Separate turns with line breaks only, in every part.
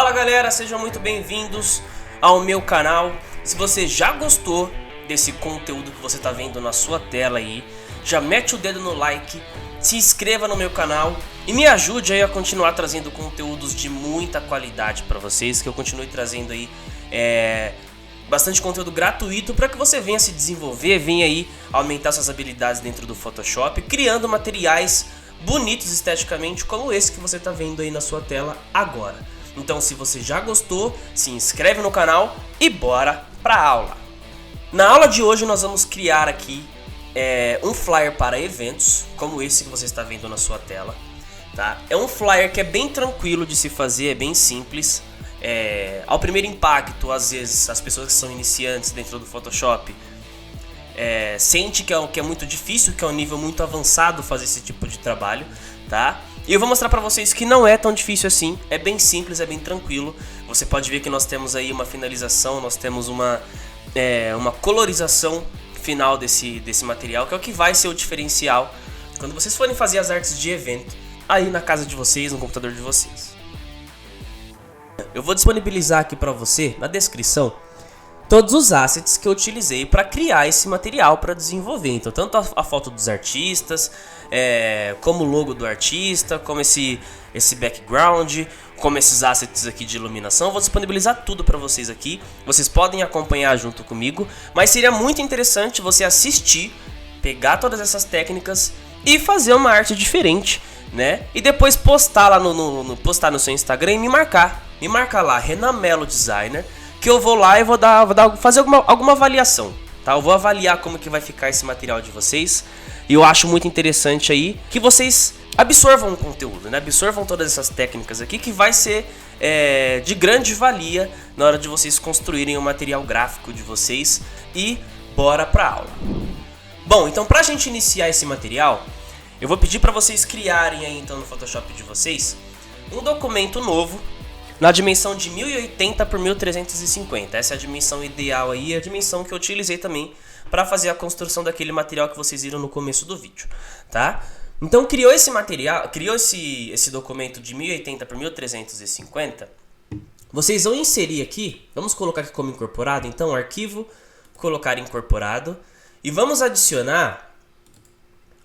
Fala galera, sejam muito bem-vindos ao meu canal. Se você já gostou desse conteúdo que você está vendo na sua tela aí, já mete o dedo no like, se inscreva no meu canal e me ajude aí a continuar trazendo conteúdos de muita qualidade para vocês, que eu continue trazendo aí bastante conteúdo gratuito para que você venha se desenvolver, venha aí aumentar suas habilidades dentro do Photoshop, criando materiais bonitos esteticamente como esse que você está vendo aí na sua tela agora. Então, se você já gostou, se inscreve no canal e bora pra aula. Na aula de hoje nós vamos criar aqui um flyer para eventos, como esse que você está vendo na sua tela, tá? É um flyer que é bem tranquilo de se fazer, é bem simples. Ao primeiro impacto, às vezes as pessoas que são iniciantes dentro do Photoshop sente que é muito difícil, que é um nível muito avançado fazer esse tipo de trabalho, tá? E eu vou mostrar pra vocês que não é tão difícil assim, é bem simples, é bem tranquilo. Você pode ver que nós temos aí uma finalização, nós temos uma colorização final desse material, que é o que vai ser o diferencial quando vocês forem fazer as artes de evento aí na casa de vocês, no computador de vocês. Eu vou disponibilizar aqui pra você, na descrição, todos os assets que eu utilizei para criar esse material para desenvolver. Então, tanto a foto dos artistas, como o logo do artista, como esse background, como esses assets aqui de iluminação. Eu vou disponibilizar tudo para vocês aqui. Vocês podem acompanhar junto comigo, mas seria muito interessante você assistir, pegar todas essas técnicas e fazer uma arte diferente, né? E depois postar lá postar no seu Instagram e me marcar lá, Renan Melo Designer, que eu vou lá e vou fazer alguma avaliação, tá? Eu vou avaliar como que vai ficar esse material de vocês. E eu acho muito interessante aí que vocês absorvam o conteúdo, né? Absorvam todas essas técnicas aqui, que vai ser de grande valia na hora de vocês construírem o material gráfico de vocês. E bora pra aula. Bom, então pra gente iniciar esse material, eu vou pedir pra vocês criarem aí então no Photoshop de vocês um documento novo na dimensão de 1080 por 1350. Essa é a dimensão ideal aí, a dimensão que eu utilizei também para fazer a construção daquele material que vocês viram no começo do vídeo, tá? Então criou esse material, criou esse documento de 1080 por 1350. Vocês vão inserir aqui, vamos colocar aqui como incorporado, então arquivo, colocar incorporado, e vamos adicionar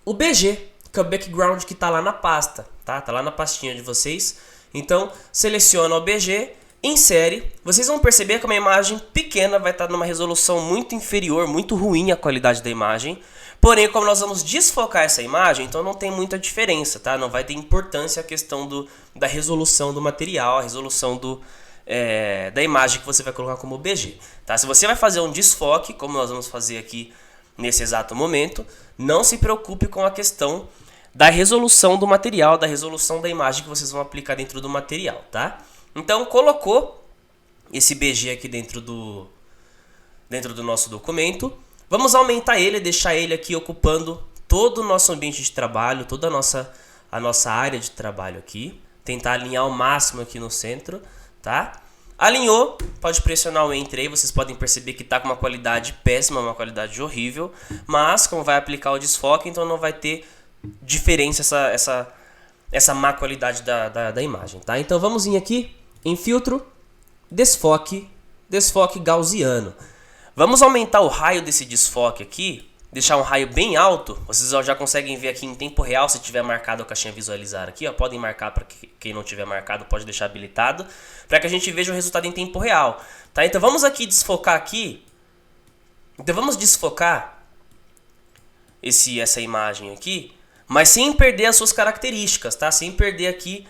o BG, que é o background que está lá na pasta, tá? Tá lá na pastinha de vocês. Então, seleciona o BG, insere. Vocês vão perceber que uma imagem pequena vai estar numa resolução muito inferior, muito ruim a qualidade da imagem. Porém, como nós vamos desfocar essa imagem, então não tem muita diferença, tá? Não vai ter importância a questão da resolução do material, a resolução da imagem que você vai colocar como BG, tá? Se você vai fazer um desfoque, como nós vamos fazer aqui nesse exato momento, não se preocupe com a questão da resolução do material, da resolução da imagem que vocês vão aplicar dentro do material, tá? Então, colocou esse BG aqui dentro do nosso documento. Vamos aumentar ele, deixar ele aqui ocupando todo o nosso ambiente de trabalho, toda a nossa área de trabalho aqui. Tentar alinhar ao máximo aqui no centro, tá? Alinhou, pode pressionar o Enter aí, vocês podem perceber que está com uma qualidade péssima, uma qualidade horrível. Mas, como vai aplicar o desfoque, então não vai ter diferença essa má qualidade da imagem, tá? Então vamos vir aqui em filtro, desfoque gaussiano. Vamos aumentar o raio desse desfoque aqui, deixar um raio bem alto. Vocês já conseguem ver aqui em tempo real, se tiver marcado a caixinha visualizar aqui, ó, podem marcar, para quem não tiver marcado pode deixar habilitado, para que a gente veja o resultado em tempo real, tá? Então vamos aqui desfocar aqui. Então vamos desfocar essa imagem aqui, mas sem perder as suas características, tá? Sem perder aqui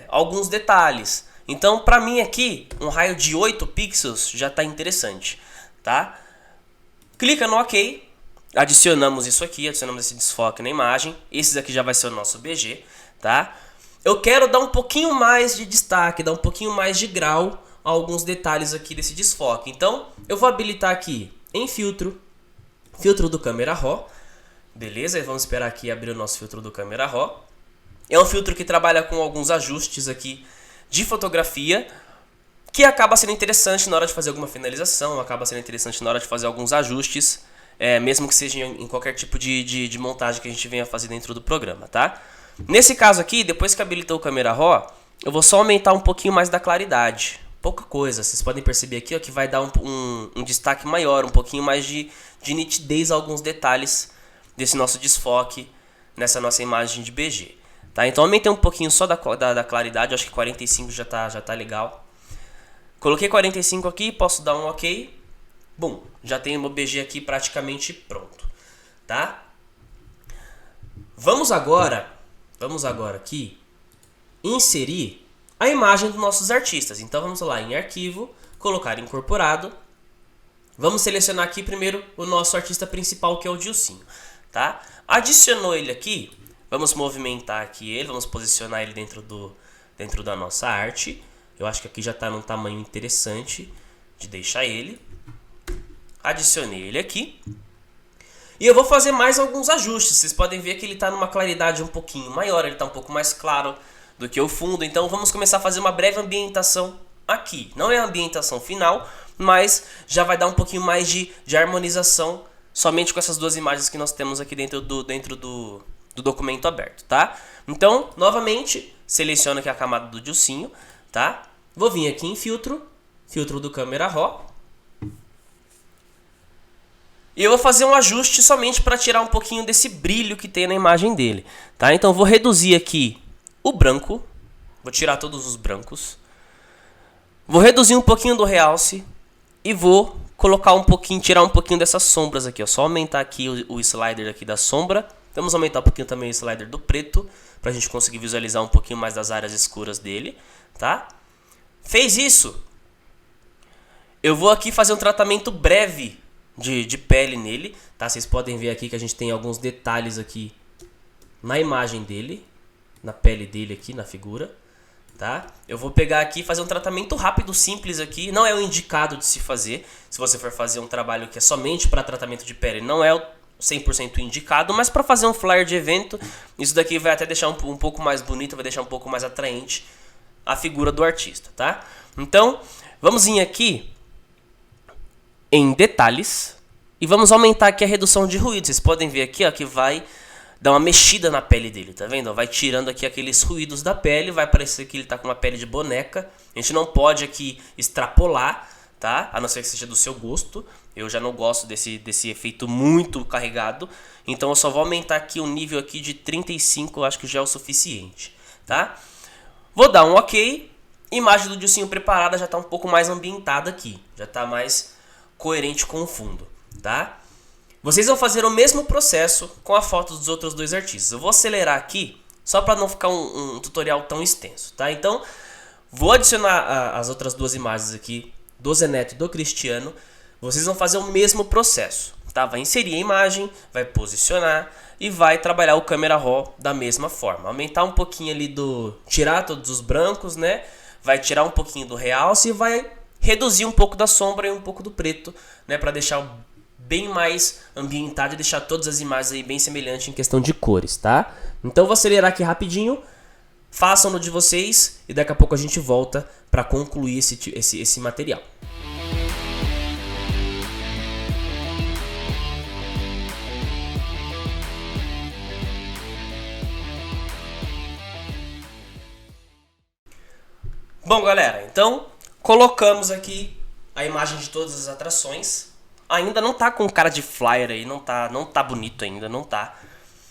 alguns detalhes. Então, para mim aqui, um raio de 8 pixels já está interessante, tá? Clica no OK, adicionamos isso aqui, adicionamos esse desfoque na imagem. Esse aqui já vai ser o nosso BG, tá? Eu quero dar um pouquinho mais de destaque, dar um pouquinho mais de grau a alguns detalhes aqui desse desfoque. Então, eu vou habilitar aqui em filtro do Camera Raw. Beleza, vamos esperar aqui abrir o nosso filtro do Camera Raw. É um filtro que trabalha com alguns ajustes aqui de fotografia, que acaba sendo interessante na hora de fazer alguma finalização, acaba sendo interessante na hora de fazer alguns ajustes, mesmo que seja em qualquer tipo de montagem que a gente venha fazer dentro do programa, tá? Nesse caso aqui, depois que habilitou o Camera Raw, eu vou só aumentar um pouquinho mais da claridade. Pouca coisa, vocês podem perceber aqui ó, que vai dar um destaque maior, um pouquinho mais de nitidez a alguns detalhes desse nosso desfoque nessa nossa imagem de BG. Tá? Então aumentei um pouquinho só da claridade, acho que 45 já tá legal. Coloquei 45 aqui, posso dar um OK. Bom, já tenho o meu BG aqui praticamente pronto. Tá? Vamos agora aqui inserir a imagem dos nossos artistas. Então vamos lá em arquivo, colocar incorporado. Vamos selecionar aqui primeiro o nosso artista principal, que é o Dilcinho, tá? Adicionou ele aqui, vamos movimentar aqui ele, vamos posicionar ele dentro da nossa arte. Eu acho que aqui já está num tamanho interessante de deixar ele. Adicionei ele aqui. E eu vou fazer mais alguns ajustes. Vocês podem ver que ele está numa claridade um pouquinho maior, ele está um pouco mais claro do que o fundo. Então vamos começar a fazer uma breve ambientação aqui. Não é a ambientação final, mas já vai dar um pouquinho mais de harmonização somente com essas duas imagens que nós temos aqui dentro do documento aberto, tá? Então, novamente, seleciono aqui a camada do Dilcinho, tá? Vou vir aqui em filtro do Camera Raw. E eu vou fazer um ajuste somente para tirar um pouquinho desse brilho que tem na imagem dele, tá? Então vou reduzir aqui o branco, vou tirar todos os brancos. Vou reduzir um pouquinho do realce e vou colocar um pouquinho, tirar um pouquinho dessas sombras aqui, ó. Só aumentar aqui o slider aqui da sombra. Vamos aumentar um pouquinho também o slider do preto, para a gente conseguir visualizar um pouquinho mais das áreas escuras dele, tá? Fez isso, eu vou aqui fazer um tratamento breve de pele nele, tá? Vocês podem ver aqui que a gente tem alguns detalhes aqui na imagem dele, na pele dele aqui, na figura, tá? Eu vou pegar aqui e fazer um tratamento rápido, simples aqui, não é o indicado de se fazer. Se você for fazer um trabalho que é somente para tratamento de pele, não é o 100% indicado, mas para fazer um flyer de evento, isso daqui vai até deixar um pouco mais bonito, vai deixar um pouco mais atraente a figura do artista, tá? Então, vamos vir aqui em detalhes e vamos aumentar aqui a redução de ruído. Vocês podem ver aqui ó, que vai dar uma mexida na pele dele, tá vendo? Vai tirando aqui aqueles ruídos da pele, vai parecer que ele tá com uma pele de boneca. A gente não pode aqui extrapolar, tá? A não ser que seja do seu gosto. Eu já não gosto desse efeito muito carregado. Então eu só vou aumentar aqui o nível aqui de 35, eu acho que já é o suficiente, tá? Vou dar um OK. Imagem do Dilcinho preparada já está um pouco mais ambientada aqui. Já está mais coerente com o fundo, tá? Vocês vão fazer o mesmo processo com a foto dos outros dois artistas. Eu vou acelerar aqui, só para não ficar um tutorial tão extenso, tá? Então, vou adicionar as outras duas imagens aqui, do Zé Neto e do Cristiano. Vocês vão fazer o mesmo processo, tá? Vai inserir a imagem, vai posicionar e vai trabalhar o Camera Raw da mesma forma. Aumentar um pouquinho ali tirar todos os brancos, né? Vai tirar um pouquinho do realce e vai reduzir um pouco da sombra e um pouco do preto, né? Para deixar bem mais ambientado e deixar todas as imagens aí bem semelhantes em questão de cores, tá? Então vou acelerar aqui rapidinho, façam no de vocês e daqui a pouco a gente volta para concluir esse material. Bom galera, então colocamos aqui a imagem de todas as atrações. Ainda não tá com cara de flyer aí, não tá bonito ainda, não tá.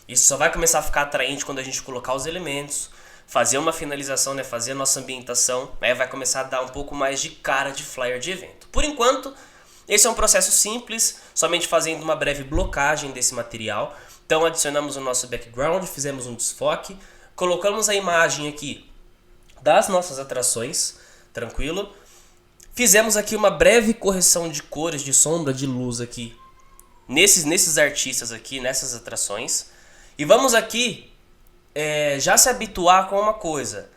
Isso só vai começar a ficar atraente quando a gente colocar os elementos, fazer uma finalização, né, fazer a nossa ambientação, aí vai começar a dar um pouco mais de cara de flyer de evento. Por enquanto, esse é um processo simples, somente fazendo uma breve blocagem desse material. Então adicionamos o nosso background, fizemos um desfoque, colocamos a imagem aqui das nossas atrações, tranquilo. Fizemos aqui uma breve correção de cores, de sombra, de luz aqui nesses artistas aqui, nessas atrações. E vamos aqui já se habituar com uma coisa.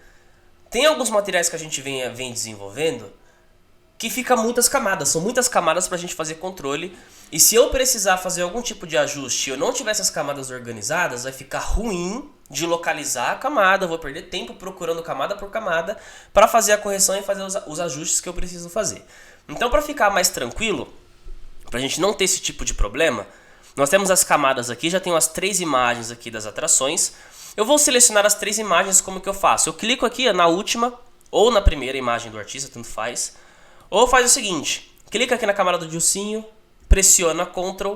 Tem alguns materiais que a gente vem desenvolvendo que fica muitas camadas, são muitas camadas para a gente fazer controle. E se eu precisar fazer algum tipo de ajuste e eu não tiver essas camadas organizadas, vai ficar ruim de localizar a camada, eu vou perder tempo procurando camada por camada para fazer a correção e fazer os ajustes que eu preciso fazer. Então, para ficar mais tranquilo, para a gente não ter esse tipo de problema, nós temos as camadas aqui, já tenho as 3 imagens aqui das atrações. Eu vou selecionar as 3 imagens. Como que eu faço? Eu clico aqui na última ou na primeira imagem do artista, tanto faz. Ou faz o seguinte, clica aqui na camada do Dilcinho, pressiona Ctrl,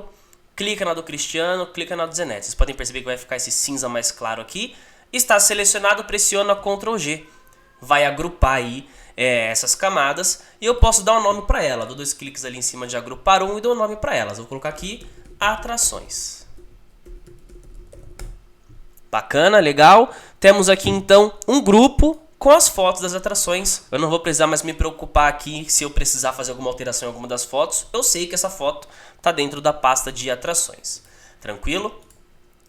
clica na do Cristiano, clica na do Zeneto. Vocês podem perceber que vai ficar esse cinza mais claro aqui. Está selecionado, pressiona Ctrl G. Vai agrupar aí essas camadas e eu posso dar um nome para ela. Dou 2 cliques ali em cima de agrupar e dou um nome para elas. Vou colocar aqui atrações. Bacana, legal. Temos aqui então um grupo com as fotos das atrações. Eu não vou precisar mais me preocupar aqui se eu precisar fazer alguma alteração em alguma das fotos. Eu sei que essa foto está dentro da pasta de atrações. Tranquilo?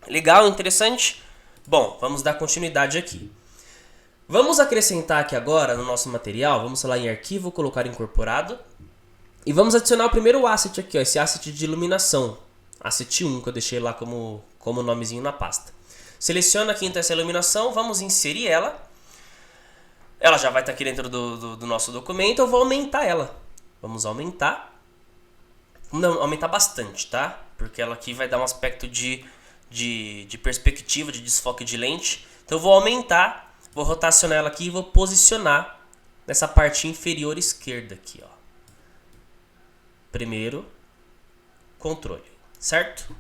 Legal, interessante? Bom, vamos dar continuidade aqui. Vamos acrescentar aqui agora no nosso material, vamos lá em arquivo, colocar incorporado. E vamos adicionar o primeiro asset aqui, ó, esse asset de iluminação. Asset 1, que eu deixei lá como nomezinho na pasta. Seleciona aqui então essa iluminação, vamos inserir ela. Ela já vai estar aqui dentro do nosso documento, eu vou aumentar ela. Vamos aumentar. Não, aumentar bastante, tá? Porque ela aqui vai dar um aspecto de perspectiva, de desfoque de lente. Então eu vou aumentar, vou rotacionar ela aqui e vou posicionar nessa parte inferior esquerda aqui, ó. Primeiro, controle, certo?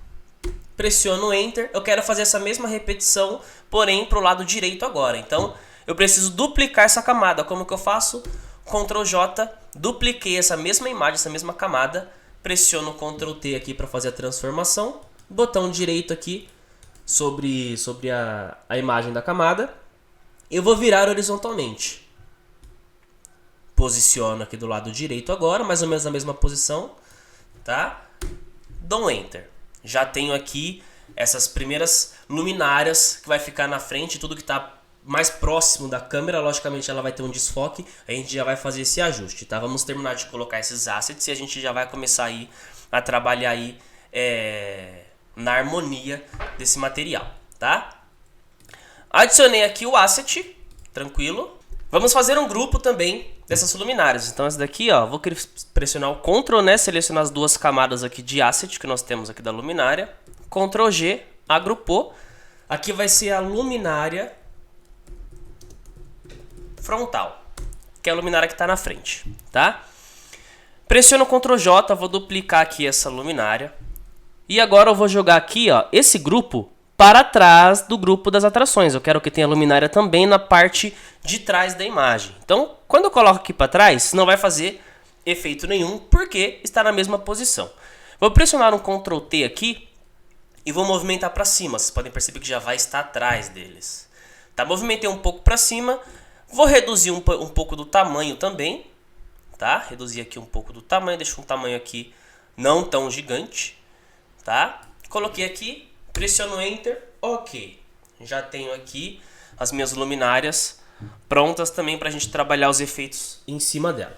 Pressiono Enter, eu quero fazer essa mesma repetição, porém para o lado direito agora. Então eu preciso duplicar essa camada. Como que eu faço? Ctrl J, dupliquei essa mesma imagem, essa mesma camada, pressiono Ctrl T aqui para fazer a transformação, botão direito aqui sobre a imagem da camada, eu vou virar horizontalmente. Posiciono aqui do lado direito agora, mais ou menos na mesma posição, tá? Dou um Enter. Já tenho aqui essas primeiras luminárias que vai ficar na frente, tudo que está mais próximo da câmera, logicamente ela vai ter um desfoque, a gente já vai fazer esse ajuste, tá? Vamos terminar de colocar esses assets e a gente já vai começar aí a trabalhar aí na harmonia desse material, tá? Adicionei aqui o asset, tranquilo. Vamos fazer um grupo também dessas luminárias. Então essa daqui, ó, vou pressionar o Ctrl, né, selecionar as 2 camadas aqui de asset que nós temos aqui da luminária. Ctrl G, agrupou. Aqui vai ser a luminária frontal, que é a luminária que está na frente, tá? Pressiono Ctrl J, vou duplicar aqui essa luminária. E agora eu vou jogar aqui, ó, esse grupo para trás do grupo das atrações. Eu quero que tenha luminária também na parte de trás da imagem. Então, quando eu coloco aqui para trás, não vai fazer efeito nenhum, porque está na mesma posição. Vou pressionar um Ctrl T aqui e vou movimentar para cima. Vocês podem perceber que já vai estar atrás deles. Tá? Movimentei um pouco para cima. Vou reduzir um pouco do tamanho também. Tá? Reduzir aqui um pouco do tamanho. Deixo um tamanho aqui não tão gigante. Tá? Coloquei aqui. Pressiono Enter. Ok. Já tenho aqui as minhas luminárias prontas também para a gente trabalhar os efeitos em cima dela.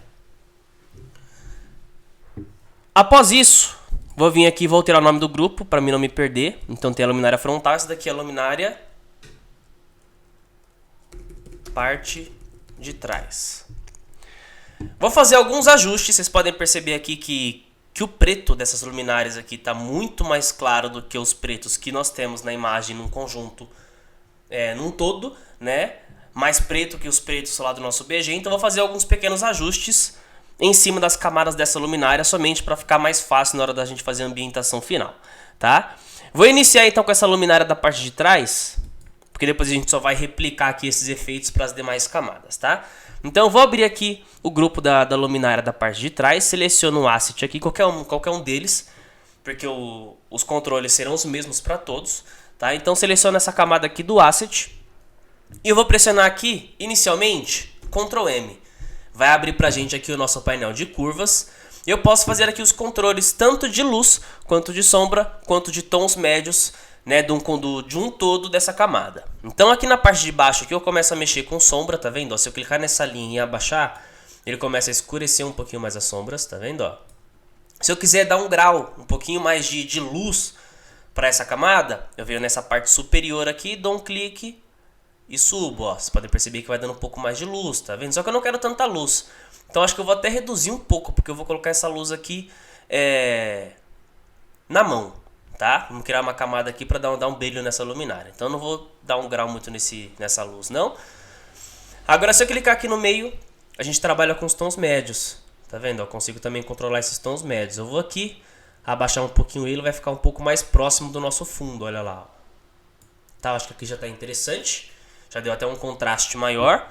Após isso, vou vir aqui e vou alterar o nome do grupo para mim não me perder. Então tem a luminária frontal, essa daqui é a luminária parte de trás. Vou fazer alguns ajustes, vocês podem perceber aqui que o preto dessas luminárias aqui está muito mais claro do que os pretos que nós temos na imagem num conjunto, num todo, né? Mais preto que os pretos lá do nosso BG, então vou fazer alguns pequenos ajustes em cima das camadas dessa luminária, somente para ficar mais fácil na hora da gente fazer a ambientação final, tá? Vou iniciar então com essa luminária da parte de trás, porque depois a gente só vai replicar aqui esses efeitos para as demais camadas, tá? Então eu vou abrir aqui o grupo da luminária da parte de trás, seleciono o asset aqui, qualquer um deles, porque os controles serão os mesmos para todos, tá? Então seleciono essa camada aqui do asset e eu vou pressionar aqui, inicialmente, Ctrl M. Vai abrir pra gente aqui o nosso painel de curvas. Eu posso fazer aqui os controles tanto de luz, quanto de sombra, quanto de tons médios, né, de um todo dessa camada. Então aqui na parte de baixo aqui eu começo a mexer com sombra, tá vendo? Ó, se eu clicar nessa linha e abaixar, ele começa a escurecer um pouquinho mais as sombras, tá vendo? Ó? Se eu quiser dar um grau, um pouquinho mais de luz para essa camada, eu venho nessa parte superior aqui, dou um clique e subo, ó. Vocês podem perceber que vai dando um pouco mais de luz, tá vendo? Só que eu não quero tanta luz. Então acho que eu vou até reduzir um pouco, porque eu vou colocar essa luz aqui na mão, tá? Vamos criar uma camada aqui para dar um brilho nessa luminária. Então não vou dar um grau muito nessa luz, não. Agora se eu clicar aqui no meio, a gente trabalha com os tons médios. Tá vendo? Eu consigo também controlar esses tons médios. Eu vou aqui, abaixar um pouquinho ele, vai ficar um pouco mais próximo do nosso fundo, olha lá. Tá, acho que aqui já tá interessante. Já deu até um contraste maior.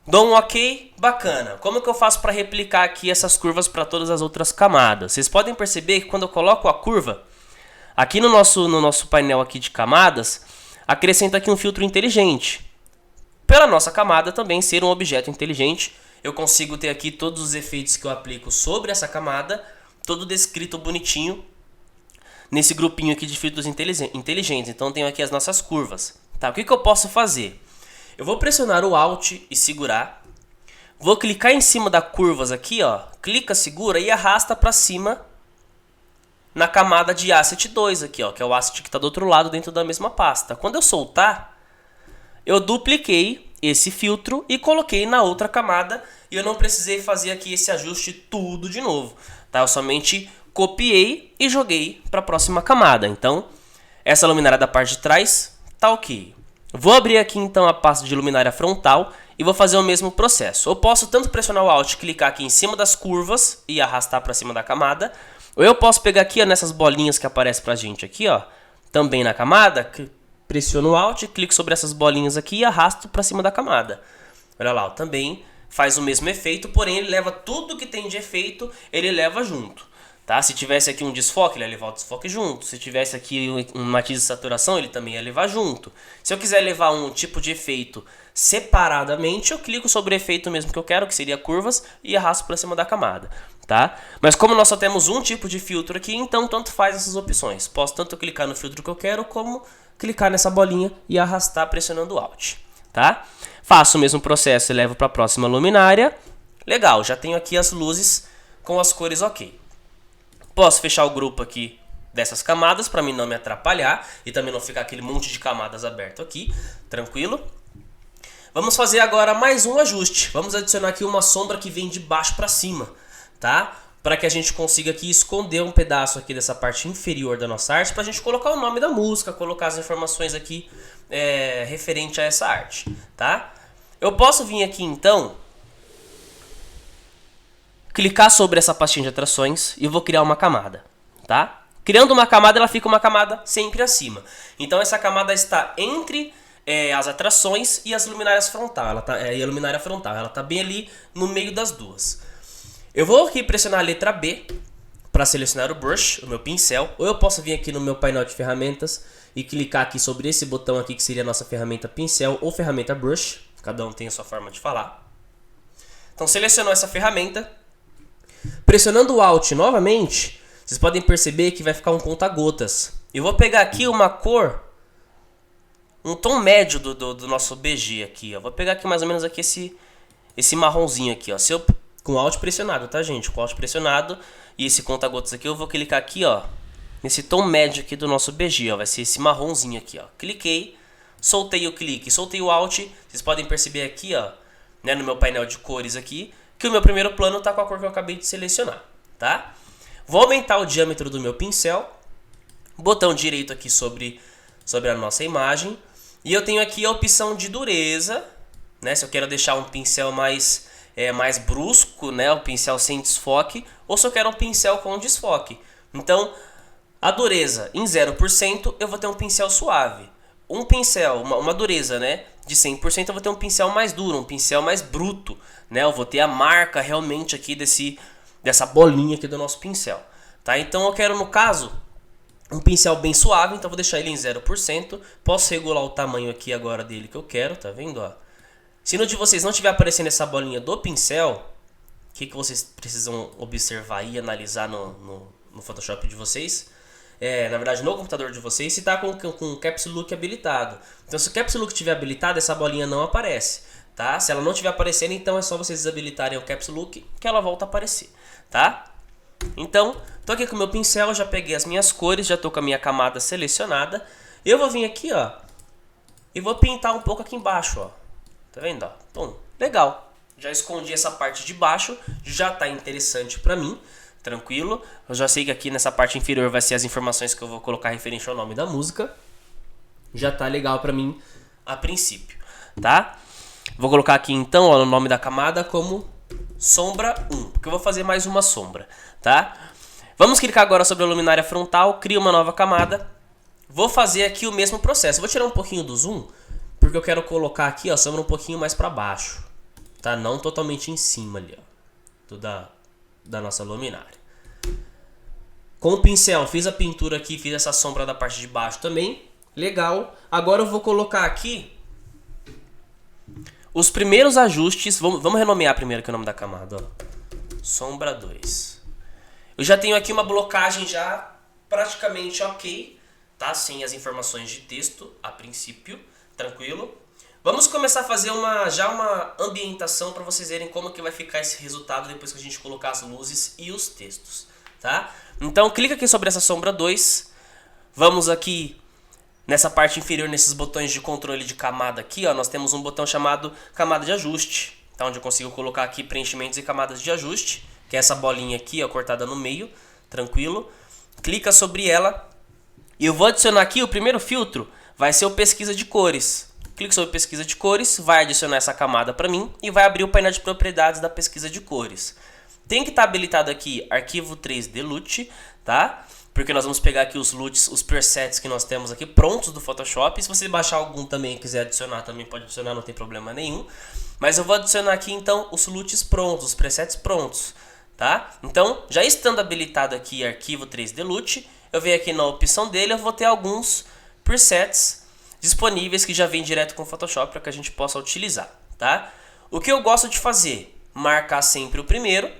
Dou um ok, bacana. Como que eu faço para replicar aqui essas curvas para todas as outras camadas? Vocês podem perceber que quando eu coloco a curva, aqui no nosso painel aqui de camadas, acrescenta aqui um filtro inteligente. Pela nossa camada também ser um objeto inteligente, eu consigo ter aqui todos os efeitos que eu aplico sobre essa camada, todo descrito bonitinho nesse grupinho aqui de filtros inteligentes. Então tenho aqui as nossas curvas. Tá, o que eu posso fazer? Eu vou pressionar o Alt e segurar. Vou clicar em cima das curvas aqui, ó. Clica, segura e arrasta para cima na camada de Asset 2 aqui, ó, que é o asset que está do outro lado dentro da mesma pasta. Quando eu soltar, eu dupliquei esse filtro e coloquei na outra camada e eu não precisei fazer aqui esse ajuste tudo de novo, tá? Eu somente copiei e joguei para a próxima camada. Então, essa luminária da parte de trás tá ok. Vou abrir aqui então a pasta de luminária frontal e vou fazer o mesmo processo. Eu posso tanto pressionar o Alt, clicar aqui em cima das curvas e arrastar para cima da camada, ou eu posso pegar aqui, ó, nessas bolinhas que aparecem pra gente aqui, ó, também na camada, pressiono o Alt, clico sobre essas bolinhas aqui e arrasto para cima da camada. Olha lá, ó, também faz o mesmo efeito, porém ele leva tudo que tem de efeito, ele leva junto. Tá? Se tivesse aqui um desfoque, ele ia levar o desfoque junto. Se tivesse aqui um matiz de saturação, ele também ia levar junto. Se eu quiser levar um tipo de efeito separadamente, eu clico sobre o efeito mesmo que eu quero, que seria curvas, e arrasto para cima da camada. Tá? Mas como nós só temos um tipo de filtro aqui, então tanto faz essas opções. Posso tanto clicar no filtro que eu quero, como clicar nessa bolinha e arrastar pressionando o Alt. Tá? Faço o mesmo processo e levo para a próxima luminária. Legal, já tenho aqui as luzes com as cores ok. Posso fechar o grupo aqui dessas camadas para mim não me atrapalhar e também não ficar aquele monte de camadas aberto aqui, tranquilo? Vamos fazer agora mais um ajuste. Vamos adicionar aqui uma sombra que vem de baixo para cima, tá? Para que a gente consiga aqui esconder um pedaço aqui dessa parte inferior da nossa arte, para a gente colocar o nome da música, colocar as informações aqui referente a essa arte, tá? Eu posso vir aqui então, clicar sobre essa pastinha de atrações e eu vou criar uma camada, tá? Criando uma camada, ela fica uma camada sempre acima. Então essa camada está entre as atrações e as luminárias frontal, e a luminária frontal, ela está bem ali no meio das duas. Eu vou aqui pressionar a letra B para selecionar o brush, o meu pincel, ou eu posso vir aqui no meu painel de ferramentas e clicar aqui sobre esse botão aqui que seria a nossa ferramenta pincel ou ferramenta brush, cada um tem a sua forma de falar. Então selecionou essa ferramenta. Pressionando o Alt novamente, vocês podem perceber que vai ficar um conta-gotas. Eu vou pegar aqui uma cor, um tom médio do nosso BG aqui, ó. Vou pegar aqui mais ou menos aqui esse marronzinho aqui, ó. Com o Alt pressionado, tá, gente? Com o Alt pressionado e esse conta-gotas aqui, eu vou clicar aqui, ó, nesse tom médio aqui do nosso BG, ó. Vai ser esse marronzinho aqui, ó. Cliquei, soltei o clique, soltei o Alt. Vocês podem perceber aqui, ó, né, no meu painel de cores aqui, que o meu primeiro plano está com a cor que eu acabei de selecionar, tá? Vou aumentar o diâmetro do meu pincel, botão direito aqui sobre a nossa imagem, e eu tenho aqui a opção de dureza, né? Se eu quero deixar um pincel mais brusco, né? O pincel sem desfoque, ou se eu quero um pincel com desfoque. Então, a dureza em 0% eu vou ter um pincel suave. Um pincel, uma dureza, né, de 100% eu vou ter um pincel mais duro, um pincel mais bruto, né? Eu vou ter a marca realmente aqui dessa bolinha aqui do nosso pincel, tá? Então eu quero, no caso, um pincel bem suave, então eu vou deixar ele em 0%. Posso regular o tamanho aqui agora dele que eu quero, tá vendo, ó? Se no de vocês não estiver aparecendo essa bolinha do pincel, o que vocês precisam observar e analisar no Photoshop de vocês? Na verdade no computador de vocês, se está com o Caps Look habilitado. Então se o Caps Look estiver habilitado, essa bolinha não aparece, tá? Se ela não estiver aparecendo, então é só vocês desabilitarem o Caps Look que ela volta a aparecer, tá? Então, tô aqui com o meu pincel, já peguei as minhas cores, já tô com a minha camada selecionada. Eu vou vir aqui, ó, e vou pintar um pouco aqui embaixo, ó. Tá vendo, ó? Bom, legal. Já escondi essa parte de baixo, já tá interessante pra mim, Tranquilo? Eu já sei que aqui nessa parte inferior vai ser as informações que eu vou colocar referente ao nome da música. Já tá legal pra mim a princípio, tá? Vou colocar aqui então, ó, o nome da camada como sombra 1, porque eu vou fazer mais uma sombra, tá? Vamos clicar agora sobre a luminária frontal, cria uma nova camada. Vou fazer aqui o mesmo processo. Vou tirar um pouquinho do zoom, porque eu quero colocar aqui, ó, a sombra um pouquinho mais pra baixo, tá? Não totalmente em cima ali, ó, da nossa luminária. Com o pincel, fiz a pintura aqui, fiz essa sombra da parte de baixo também. Legal. Agora eu vou colocar aqui os primeiros ajustes. Vamos renomear primeiro aqui o nome da camada, ó. Sombra 2. Eu já tenho aqui uma blocagem já praticamente ok, tá? Sem as informações de texto a princípio, tranquilo. Vamos começar a fazer uma ambientação para vocês verem como que vai ficar esse resultado depois que a gente colocar as luzes e os textos, tá? Então clica aqui sobre essa sombra 2. Vamos aqui nessa parte inferior, nesses botões de controle de camada aqui, ó, nós temos um botão chamado camada de ajuste, tá? Onde eu consigo colocar aqui preenchimentos e camadas de ajuste, que é essa bolinha aqui, ó, cortada no meio, tranquilo. Clica sobre ela e eu vou adicionar aqui o primeiro filtro, vai ser o pesquisa de cores. Clique sobre pesquisa de cores, vai adicionar essa camada para mim e vai abrir o painel de propriedades da pesquisa de cores. Tem que estar habilitado aqui arquivo 3D LUT, tá? Porque nós vamos pegar aqui os LUTs, os presets que nós temos aqui prontos do Photoshop. Se você baixar algum também e quiser adicionar, também pode adicionar, não tem problema nenhum. Mas eu vou adicionar aqui então os LUTs prontos, os presets prontos, tá? Então, já estando habilitado aqui arquivo 3D LUT, eu venho aqui na opção dele, eu vou ter alguns presets disponíveis que já vem direto com o Photoshop para que a gente possa utilizar, tá? O que eu gosto de fazer, marcar sempre o primeiro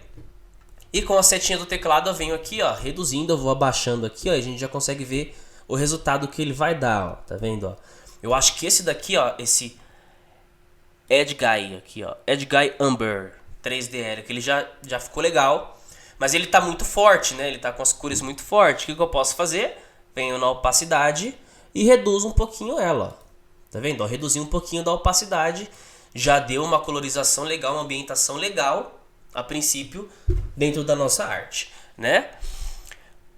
e com a setinha do teclado eu venho aqui, ó, reduzindo, eu vou abaixando aqui, ó, e a gente já consegue ver o resultado que ele vai dar, ó, tá vendo, ó? Eu acho que esse daqui, ó, esse Edguy aqui, ó, Edguy Amber 3DR, que ele já ficou legal, mas ele tá muito forte, né? Ele tá com as cores muito fortes. O que eu posso fazer? Venho na opacidade e reduzo um pouquinho ela, ó. Tá vendo? Ó, reduzi um pouquinho da opacidade, já deu uma colorização legal, uma ambientação legal, a princípio, dentro da nossa arte, né?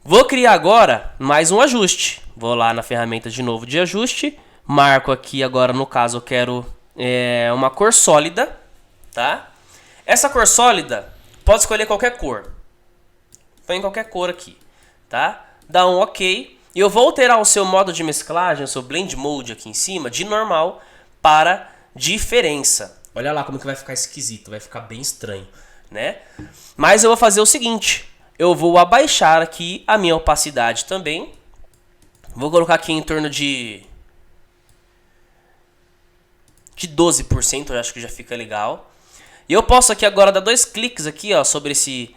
Vou criar agora mais um ajuste. Vou lá na ferramenta de novo de ajuste, marco aqui agora, no caso eu quero uma cor sólida, tá? Essa cor sólida, pode escolher qualquer cor. Põe qualquer cor aqui, tá? Dá um OK. E eu vou alterar o seu modo de mesclagem, o seu Blend Mode aqui em cima, de normal para diferença. Olha lá como que vai ficar esquisito, vai ficar bem estranho, né? Mas eu vou fazer o seguinte, eu vou abaixar aqui a minha opacidade também. Vou colocar aqui em torno de 12%, eu acho que já fica legal. E eu posso aqui agora dar 2 cliques aqui, ó, sobre esse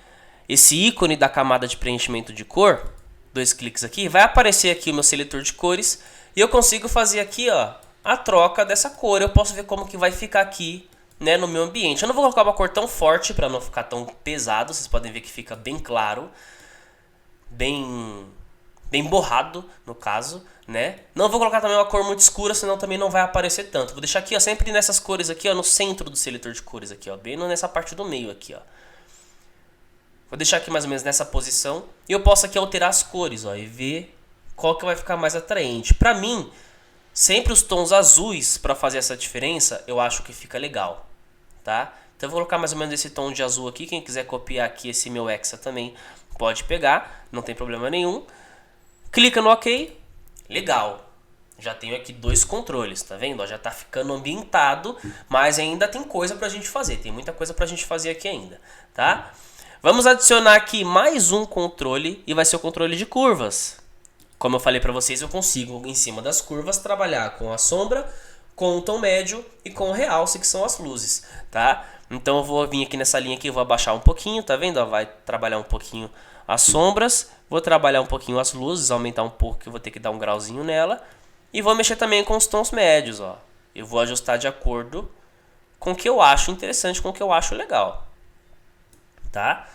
ícone da camada de preenchimento de cor. 2 cliques aqui, vai aparecer aqui o meu seletor de cores e eu consigo fazer aqui, ó, a troca dessa cor. Eu posso ver como que vai ficar aqui, né, no meu ambiente. Eu não vou colocar uma cor tão forte para não ficar tão pesado. Vocês podem ver que fica bem claro, bem borrado no caso, né? Não vou colocar também uma cor muito escura, senão também não vai aparecer tanto. Vou deixar aqui, ó, sempre nessas cores aqui, ó, no centro do seletor de cores aqui, ó, bem nessa parte do meio aqui, ó. Vou deixar aqui mais ou menos nessa posição. E eu posso aqui alterar as cores, ó, e ver qual que vai ficar mais atraente. Pra mim, sempre os tons azuis para fazer essa diferença, eu acho que fica legal, tá? Então eu vou colocar mais ou menos esse tom de azul aqui. Quem quiser copiar aqui esse meu hexa também pode pegar, não tem problema nenhum. Clica no OK. Legal. Já tenho aqui 2 controles, tá vendo? Ó, já tá ficando ambientado, mas ainda tem coisa pra gente fazer. Tem muita coisa pra gente fazer aqui ainda, tá? Vamos adicionar aqui mais um controle e vai ser o controle de curvas. Como eu falei para vocês, eu consigo em cima das curvas trabalhar com a sombra, com o tom médio e com o realce, que são as luzes, tá? Então eu vou vir aqui nessa linha aqui, vou abaixar um pouquinho, tá vendo? Ó, vai trabalhar um pouquinho as sombras, vou trabalhar um pouquinho as luzes, aumentar um pouco que eu vou ter que dar um grauzinho nela. E vou mexer também com os tons médios, ó. Eu vou ajustar de acordo com o que eu acho interessante, com o que eu acho legal. Tá?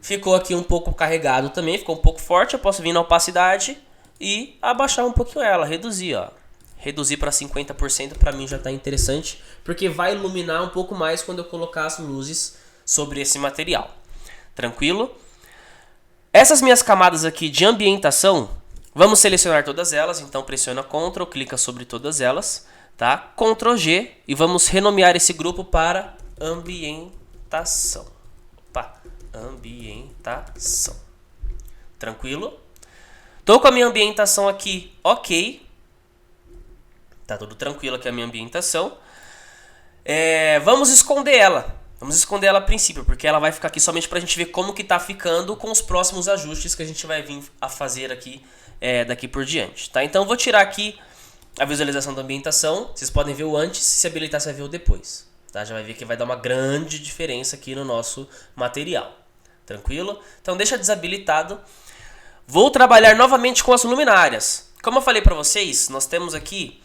Ficou aqui um pouco carregado também, ficou um pouco forte. Eu posso vir na opacidade e abaixar um pouquinho ela, reduzir, ó. Reduzir para 50% para mim já está interessante, porque vai iluminar um pouco mais quando eu colocar as luzes sobre esse material. Tranquilo? Essas minhas camadas aqui de ambientação, vamos selecionar todas elas, então pressiona Ctrl, clica sobre todas elas, tá? Ctrl G e vamos renomear esse grupo para ambientação. Opa, ambientação. Tranquilo? Tô com a minha ambientação aqui, ok. Tá tudo tranquilo aqui a minha ambientação. Vamos esconder ela. Vamos esconder ela a princípio, porque ela vai ficar aqui somente pra gente ver como que tá ficando com os próximos ajustes que a gente vai vir a fazer aqui daqui por diante, tá? Então eu vou tirar aqui a visualização da ambientação. Vocês podem ver o antes, se habilitar você vai ver o depois, tá? Já vai ver que vai dar uma grande diferença aqui no nosso material. Tranquilo? Então deixa desabilitado. Vou trabalhar novamente com as luminárias. Como eu falei pra vocês, nós temos aqui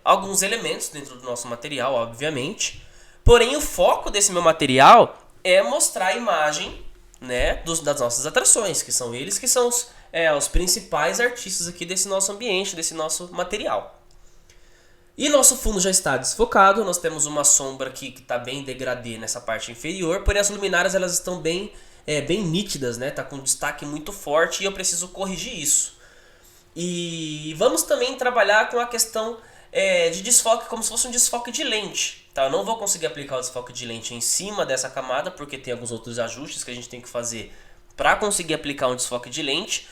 alguns elementos dentro do nosso material, obviamente. Porém, o foco desse meu material é mostrar a imagem, né, das nossas atrações, que são eles que são os principais artistas aqui desse nosso ambiente, desse nosso material. E nosso fundo já está desfocado, nós temos uma sombra aqui que está bem degradê nessa parte inferior, porém as luminárias elas estão bem nítidas, né, tá com um destaque muito forte e eu preciso corrigir isso. E vamos também trabalhar com a questão de desfoque, como se fosse um desfoque de lente. Tá? Eu não vou conseguir aplicar o desfoque de lente em cima dessa camada, porque tem alguns outros ajustes que a gente tem que fazer para conseguir aplicar um desfoque de lente.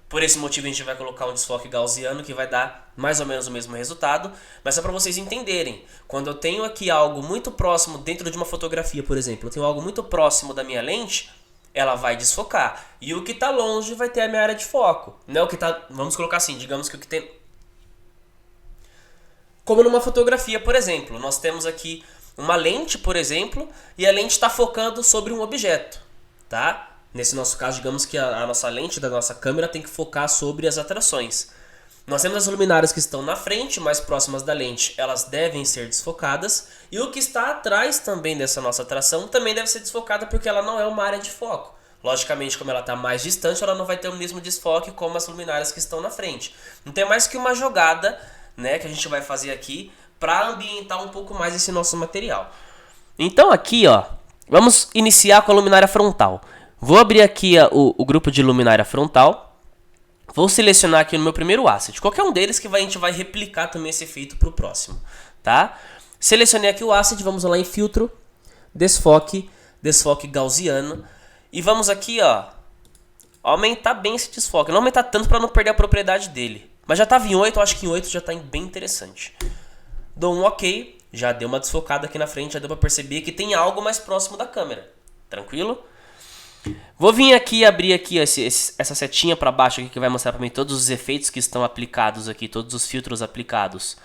Por esse motivo a gente vai colocar um desfoque gaussiano que vai dar mais ou menos o mesmo resultado. Mas só para vocês entenderem, quando eu tenho aqui algo muito próximo dentro de uma fotografia, por exemplo, eu tenho algo muito próximo da minha lente, ela vai desfocar. E o que está longe vai ter a minha área de foco. Não, o que tá, vamos colocar assim, digamos que o que tem... Como numa fotografia, por exemplo, nós temos aqui uma lente, por exemplo, e a lente está focando sobre um objeto, tá? Nesse nosso caso, digamos que a nossa lente da nossa câmera tem que focar sobre as atrações. Nós temos as luminárias que estão na frente, mais próximas da lente, elas devem ser desfocadas. E o que está atrás também dessa nossa atração também deve ser desfocada porque ela não é uma área de foco. Logicamente, como ela está mais distante, ela não vai ter o mesmo desfoque como as luminárias que estão na frente. Não tem mais que uma jogada, né, que a gente vai fazer aqui para ambientar um pouco mais esse nosso material. Então aqui, ó, vamos iniciar com a luminária frontal. Vou abrir aqui o grupo de luminária frontal. Vou selecionar aqui no meu primeiro asset, qualquer um deles que a gente vai replicar também esse efeito para o próximo, tá? Selecionei aqui o asset, vamos lá em filtro, desfoque gaussiano. E vamos aqui, ó, aumentar bem esse desfoque. Não aumentar tanto para não perder a propriedade dele. Mas já estava em 8, eu acho que em 8 já está bem interessante. Dou um ok, já deu uma desfocada aqui na frente, já deu para perceber que tem algo mais próximo da câmera. Tranquilo? Vou vir aqui abrir aqui essa setinha para baixo aqui que vai mostrar para mim todos os efeitos que estão aplicados aqui, todos os filtros aplicados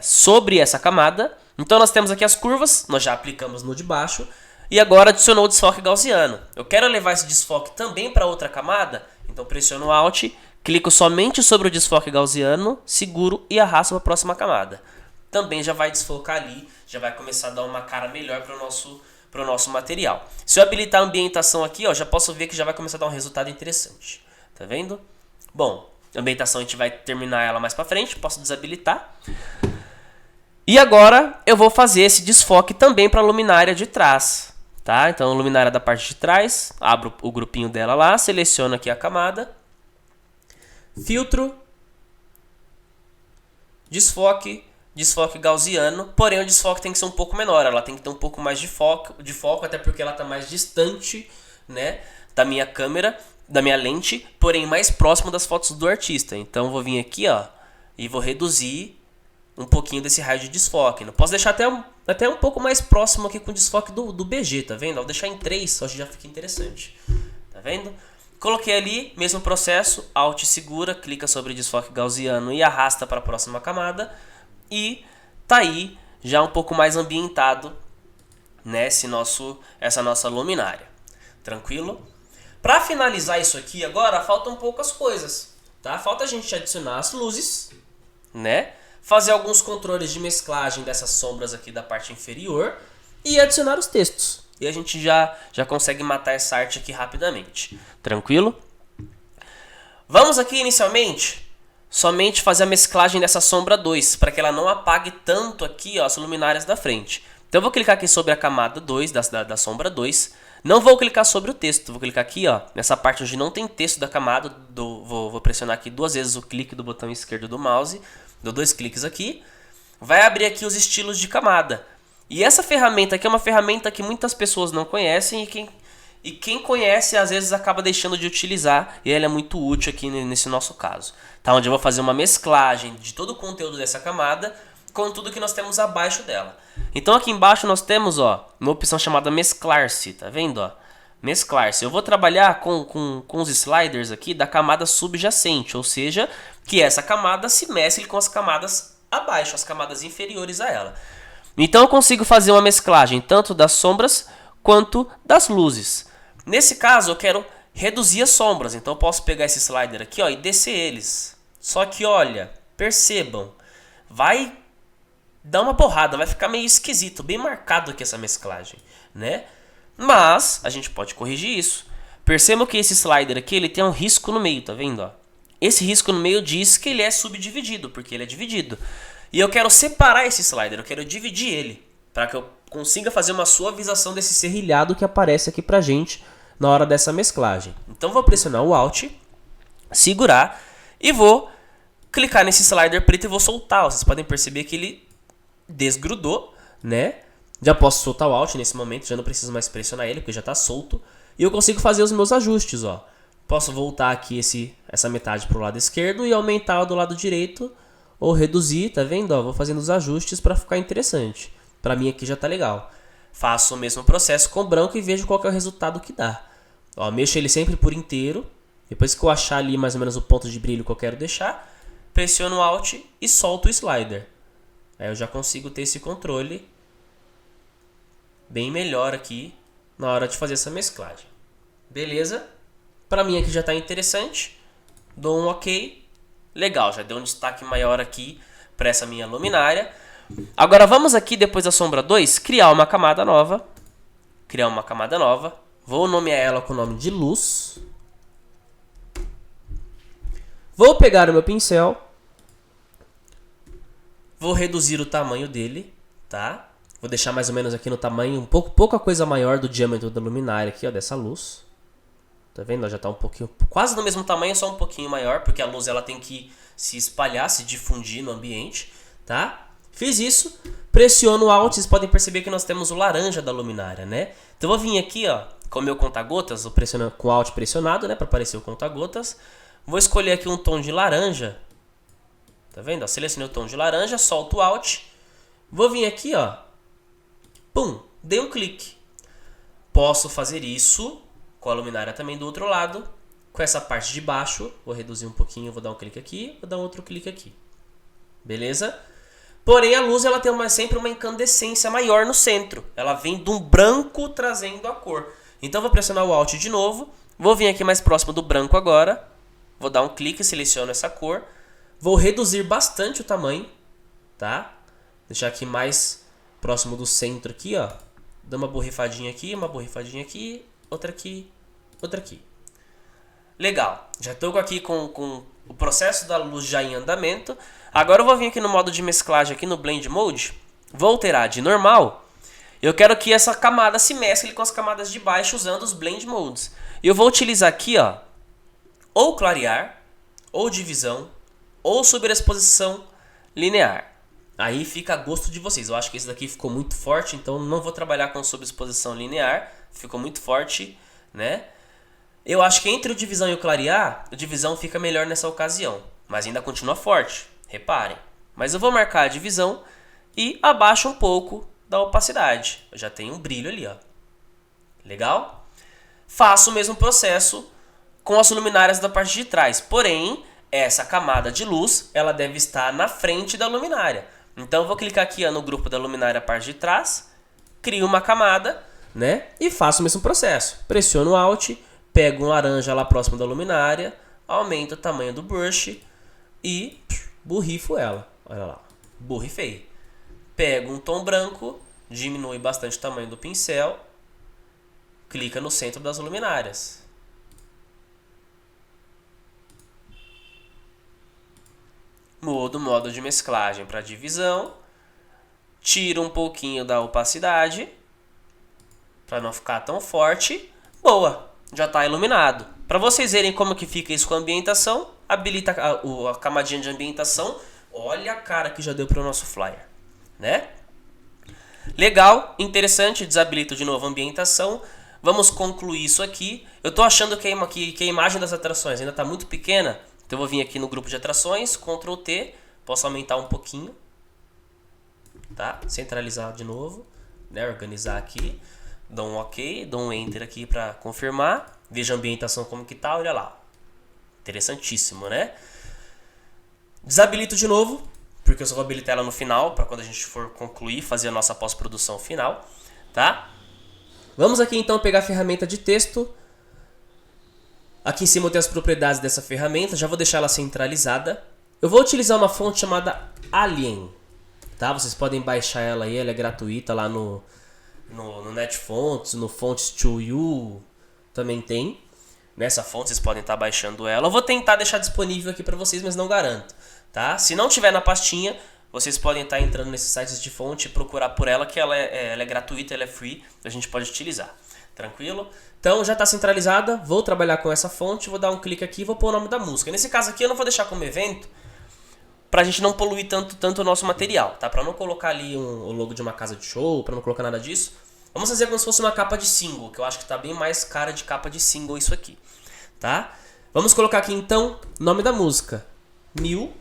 sobre essa camada. Então nós temos aqui as curvas, nós já aplicamos no de baixo. E agora adicionou o desfoque gaussiano. Eu quero levar esse desfoque também para outra camada, então pressiono Alt, clico somente sobre o desfoque gaussiano, seguro e arrasto para a próxima camada. Também já vai desfocar ali, já vai começar a dar uma cara melhor para o nosso material. Se eu habilitar a ambientação aqui, ó, já posso ver que já vai começar a dar um resultado interessante. Tá vendo? Bom, a ambientação a gente vai terminar ela mais para frente, posso desabilitar. E agora eu vou fazer esse desfoque também para a luminária de trás. Tá? Então a luminária da parte de trás, abro o grupinho dela lá, seleciono aqui a camada. Filtro, desfoque gaussiano, porém o desfoque tem que ser um pouco menor, ela tem que ter um pouco mais de foco até porque ela está mais distante, né, da minha câmera, da minha lente, porém mais próximo das fotos do artista. Então vou vir aqui, ó, e vou reduzir um pouquinho desse raio de desfoque. Não posso deixar até um pouco mais próximo aqui com o desfoque do BG, tá vendo? Vou deixar em 3, só que já fica interessante, tá vendo? Coloquei ali, mesmo processo, Alt segura, clica sobre desfoque gaussiano e arrasta para a próxima camada. E tá aí já um pouco mais ambientado, né, essa nossa luminária. Tranquilo? Para finalizar isso aqui agora, faltam poucas coisas, tá? Falta a gente adicionar as luzes, né? Fazer alguns controles de mesclagem dessas sombras aqui da parte inferior e adicionar os textos. E a gente já consegue matar essa arte aqui rapidamente. Tranquilo? Vamos aqui inicialmente somente fazer a mesclagem dessa sombra 2, para que ela não apague tanto aqui, ó, as luminárias da frente. Então eu vou clicar aqui sobre a camada 2, da sombra 2. Não vou clicar sobre o texto, vou clicar aqui, ó, nessa parte onde não tem texto da camada, vou pressionar aqui 2 vezes o clique do botão esquerdo do mouse, dou 2 cliques aqui, vai abrir aqui os estilos de camada. E essa ferramenta aqui é uma ferramenta que muitas pessoas não conhecem e quem conhece às vezes acaba deixando de utilizar, e ela é muito útil aqui nesse nosso caso. Tá, onde eu vou fazer uma mesclagem de todo o conteúdo dessa camada com tudo que nós temos abaixo dela. Então aqui embaixo nós temos, ó, uma opção chamada mesclar-se, tá vendo, ó? Mesclar-se. Eu vou trabalhar com os sliders aqui da camada subjacente, ou seja, que essa camada se mescle com as camadas abaixo, as camadas inferiores a ela. Então eu consigo fazer uma mesclagem tanto das sombras quanto das luzes. Nesse caso eu quero reduzir as sombras, então eu posso pegar esse slider aqui, ó, e descer eles. Só que olha, percebam, vai dar uma borrada, vai ficar meio esquisito, bem marcado aqui essa mesclagem, né? Mas a gente pode corrigir isso. Percebam que esse slider aqui, ele tem um risco no meio, tá vendo, ó? Esse risco no meio diz que ele é subdividido, porque ele é dividido. E eu quero separar esse slider, eu quero dividir ele, para que eu consiga fazer uma suavização desse serrilhado que aparece aqui pra gente na hora dessa mesclagem. Então vou pressionar o Alt, segurar e vou clicar nesse slider preto e vou soltar. Vocês podem perceber que ele desgrudou, né? Já posso soltar o Alt nesse momento, já não preciso mais pressionar ele, porque já está solto. E eu consigo fazer os meus ajustes, ó. Posso voltar aqui essa metade para o lado esquerdo e aumentar do lado direito, ou reduzir, tá vendo? Ó, vou fazendo os ajustes para ficar interessante. Para mim aqui já tá legal. Faço o mesmo processo com branco e vejo qual que é o resultado que dá. Ó, mexo ele sempre por inteiro. Depois que eu achar ali mais ou menos o ponto de brilho que eu quero deixar, pressiono o Alt e solto o slider. Aí eu já consigo ter esse controle bem melhor aqui na hora de fazer essa mesclagem. Beleza? Para mim aqui já está interessante. Dou um OK. Legal, já deu um destaque maior aqui para essa minha luminária. Agora vamos aqui, depois da sombra 2, criar uma camada nova. Vou nomear ela com o nome de luz. Vou pegar o meu pincel. Vou reduzir o tamanho dele, tá? Vou deixar mais ou menos aqui no tamanho, pouca coisa maior do diâmetro da luminária aqui, ó, dessa luz. Tá vendo? Ela já tá um pouquinho, quase do mesmo tamanho, só um pouquinho maior, porque a luz ela tem que se espalhar, se difundir no ambiente, tá? Fiz isso, pressiono o Alt, vocês podem perceber que nós temos o laranja da luminária, né? Então eu vou vir aqui, ó, com o meu conta-gotas, vou pressionar com o Alt pressionado, né, para aparecer o conta-gotas. Vou escolher aqui um tom de laranja. Tá vendo? Ó, selecionei o tom de laranja, solto o Alt. Vou vir aqui, ó. Pum, dei um clique. Posso fazer isso com a luminária também do outro lado. Com essa parte de baixo, vou reduzir um pouquinho, vou dar um clique aqui, vou dar outro clique aqui. Beleza? Porém, a luz ela tem sempre uma incandescência maior no centro. Ela vem de um branco trazendo a cor. Então, vou pressionar o Alt de novo. Vou vir aqui mais próximo do branco agora. Vou dar um clique, seleciono essa cor. Vou reduzir bastante o tamanho, tá? Deixar aqui mais próximo do centro aqui, ó. Dá uma borrifadinha aqui, outra aqui, outra aqui. Legal. Já estou aqui com o processo da luz já em andamento. Agora eu vou vir aqui no modo de mesclagem, aqui no Blend Mode. Vou alterar de normal. Eu quero que essa camada se mescle com as camadas de baixo usando os Blend Modes. E eu vou utilizar aqui, ó, ou clarear, ou divisão, ou sobreexposição linear. Aí fica a gosto de vocês. Eu acho que esse daqui ficou muito forte, então não vou trabalhar com sobreexposição linear. Ficou muito forte, né? Eu acho que entre o divisão e o clarear, o divisão fica melhor nessa ocasião. Mas ainda continua forte, reparem. Mas eu vou marcar a divisão e abaixo um pouco da opacidade. Eu já tenho um brilho ali, ó. Legal? Faço o mesmo processo com as luminárias da parte de trás. Porém, essa camada de luz, ela deve estar na frente da luminária. Então, eu vou clicar aqui, ó, no grupo da luminária parte de trás, crio uma camada, né? E faço o mesmo processo. Pressiono o Alt, pego um laranja lá próximo da luminária, aumento o tamanho do brush e borrifo ela. Olha lá, borrifei. Pego um tom branco, diminui bastante o tamanho do pincel, clica no centro das luminárias. Mudo o modo de mesclagem para divisão, tiro um pouquinho da opacidade, para não ficar tão forte. Boa, já está iluminado. Para vocês verem como que fica isso com a ambientação, habilita a camadinha de ambientação. Olha a cara que já deu para o nosso flyer, né? Legal, interessante, desabilito de novo a ambientação. Vamos concluir isso aqui. Eu tô achando que a imagem das atrações ainda está muito pequena. Então eu vou vir aqui no grupo de atrações, Ctrl T, posso aumentar um pouquinho. Tá? Centralizar de novo, né? Organizar aqui. Dou um OK, dou um Enter aqui para confirmar. Veja a ambientação como que tá, olha lá. Interessantíssimo, né? Desabilito de novo, porque eu só vou habilitar ela no final, para quando a gente for concluir, fazer a nossa pós-produção final, tá? Vamos aqui então pegar a ferramenta de texto. Aqui em cima eu tenho as propriedades dessa ferramenta, já vou deixar ela centralizada. Eu vou utilizar uma fonte chamada Alien, tá? Vocês podem baixar ela aí, ela é gratuita lá no Netfonts, no Fonts2U também tem. Nessa fonte vocês podem estar baixando ela. Eu vou tentar deixar disponível aqui para vocês, mas não garanto, tá? Se não tiver na pastinha, vocês podem estar entrando nesses sites de fonte e procurar por ela, que ela é gratuita, ela é free, a gente pode utilizar. Tranquilo? Então já está centralizada, vou trabalhar com essa fonte, vou dar um clique aqui e vou pôr o nome da música. Nesse caso aqui eu não vou deixar como evento, pra gente não poluir tanto o nosso material, tá? Pra não colocar ali o logo de uma casa de show, pra não colocar nada disso. Vamos fazer como se fosse uma capa de single, que eu acho que tá bem mais cara de capa de single isso aqui, tá? Vamos colocar aqui então nome da música, 1000.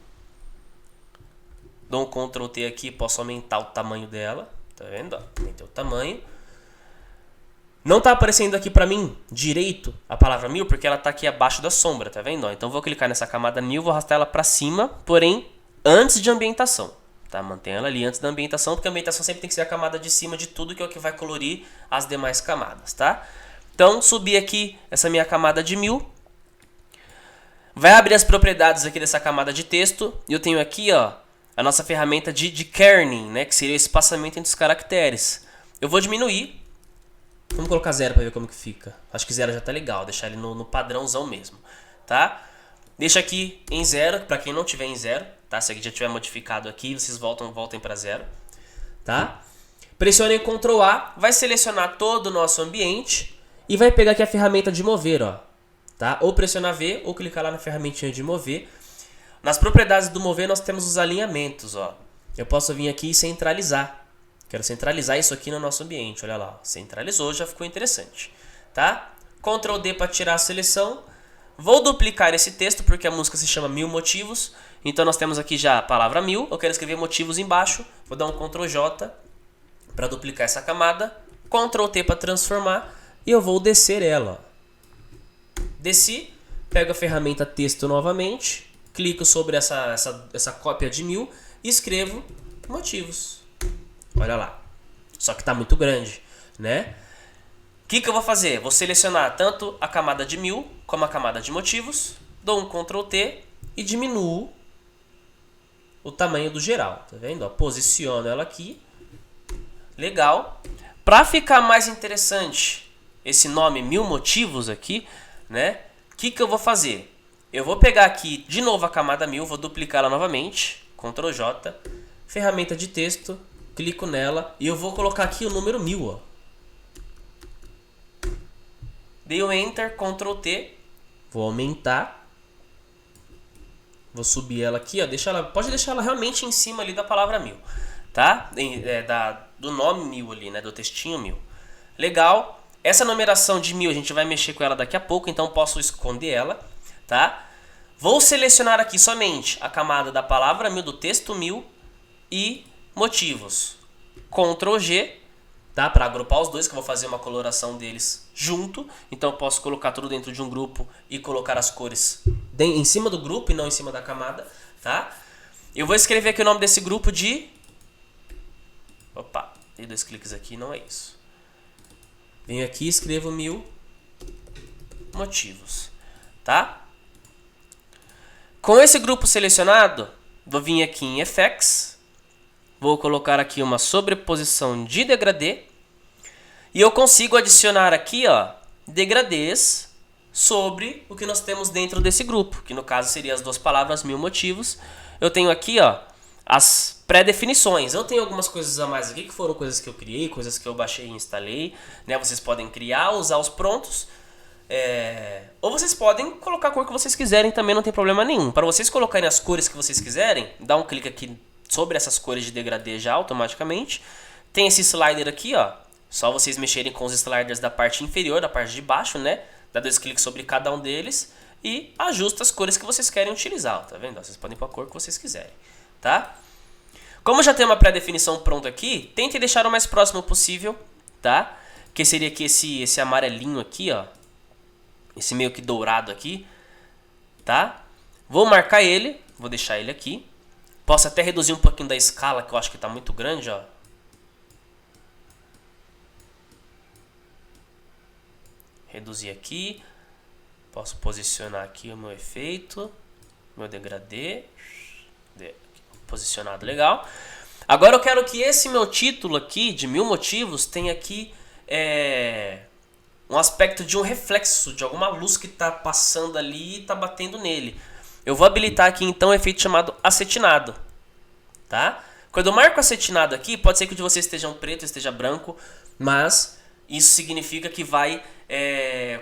Dou um Ctrl T aqui, posso aumentar o tamanho dela, tá vendo? Aumentei o tamanho. Não tá aparecendo aqui pra mim direito a palavra 1000, porque ela tá aqui abaixo da sombra, tá vendo? Então vou clicar nessa camada 1000, vou arrastar ela pra cima, porém antes de ambientação. Tá? Mantenha ela ali antes da ambientação, porque a ambientação sempre tem que ser a camada de cima de tudo, que é o que vai colorir as demais camadas, tá? Então, subi aqui essa minha camada de 1000. Vai abrir as propriedades aqui dessa camada de texto. E eu tenho aqui, ó, a nossa ferramenta de kerning, né? Que seria o espaçamento entre os caracteres. Eu vou diminuir. Vamos colocar 0 para ver como que fica. Acho que 0 já tá legal, deixar ele no padrãozão mesmo, tá? Deixa aqui em 0, para quem não tiver em 0, tá? Se aqui já tiver modificado aqui, vocês voltem para 0, tá? Pressionem Ctrl A, vai selecionar todo o nosso ambiente e vai pegar aqui a ferramenta de mover, ó, tá? Ou pressionar V ou clicar lá na ferramentinha de mover. Nas propriedades do mover nós temos os alinhamentos, ó. Eu posso vir aqui e centralizar. Quero centralizar isso aqui no nosso ambiente, olha lá, ó. Centralizou, já ficou interessante, tá? Ctrl D para tirar a seleção. Vou duplicar esse texto porque a música se chama 1000 motivos. Então nós temos aqui já a palavra 1000. Eu quero escrever motivos embaixo. Vou dar um Ctrl J para duplicar essa camada. Ctrl T para transformar. E eu vou descer ela. Desci. Pego a ferramenta texto novamente. Clico sobre essa cópia de 1000. E escrevo motivos. Olha lá. Só que está muito grande, né? O que eu vou fazer? Vou selecionar tanto a camada de 1000 como a camada de motivos, dou um Ctrl T e diminuo o tamanho do geral, tá vendo? Ó, posiciono ela aqui, legal. Para ficar mais interessante esse nome 1000 motivos aqui, né? O que eu vou fazer? Eu vou pegar aqui de novo a camada 1000, vou duplicar ela novamente, Ctrl J, ferramenta de texto, clico nela e eu vou colocar aqui o número 1000, ó. Dei o Enter, Ctrl T, vou aumentar, vou subir ela aqui, ó, pode deixar ela realmente em cima ali da palavra 1000, tá? Do nome 1000 ali, né, do textinho 1000. Legal, essa numeração de 1000 a gente vai mexer com ela daqui a pouco, então posso esconder ela, tá? Vou selecionar aqui somente a camada da palavra 1000, do texto 1000 e motivos. Ctrl G. Tá? Para agrupar os dois, que eu vou fazer uma coloração deles junto. Então eu posso colocar tudo dentro de um grupo e colocar as cores em cima do grupo e não em cima da camada, tá? Eu vou escrever aqui o nome desse grupo de... Opa, dei 2 cliques aqui, não é isso. Venho aqui e escrevo 1000 motivos, tá? Com esse grupo selecionado, vou vir aqui em Effects. Vou colocar aqui uma sobreposição de degradê. E eu consigo adicionar aqui, ó, degradês sobre o que nós temos dentro desse grupo. Que no caso seria as duas palavras 1000 motivos. Eu tenho aqui, ó, as pré-definições. Eu tenho algumas coisas a mais aqui que foram coisas que eu criei, coisas que eu baixei e instalei, né? Vocês podem criar, usar os prontos, ou vocês podem colocar a cor que vocês quiserem, também não tem problema nenhum. Para vocês colocarem as cores que vocês quiserem, dá um clique aqui sobre essas cores de degradê já automaticamente. Tem esse slider aqui, ó. Só vocês mexerem com os sliders da parte inferior, da parte de baixo, né? Dá 2 cliques sobre cada um deles e ajusta as cores que vocês querem utilizar, tá vendo? Vocês podem pôr a cor que vocês quiserem, tá? Como já tem uma pré-definição pronta aqui, tente deixar o mais próximo possível, tá? Que seria aqui esse amarelinho aqui, ó. Esse meio que dourado aqui, tá? Vou marcar ele, vou deixar ele aqui. Posso até reduzir um pouquinho da escala, que eu acho que tá muito grande, ó. Reduzir aqui. Posso posicionar aqui o meu efeito, meu degradê. Posicionado legal. Agora eu quero que esse meu título aqui, de 1000 motivos, tenha aqui um aspecto de um reflexo, de alguma luz que está passando ali e está batendo nele. Eu vou habilitar aqui então um efeito chamado acetinado, tá? Quando eu marco acetinado aqui, pode ser que o de vocês esteja preto, esteja branco, mas isso significa que vai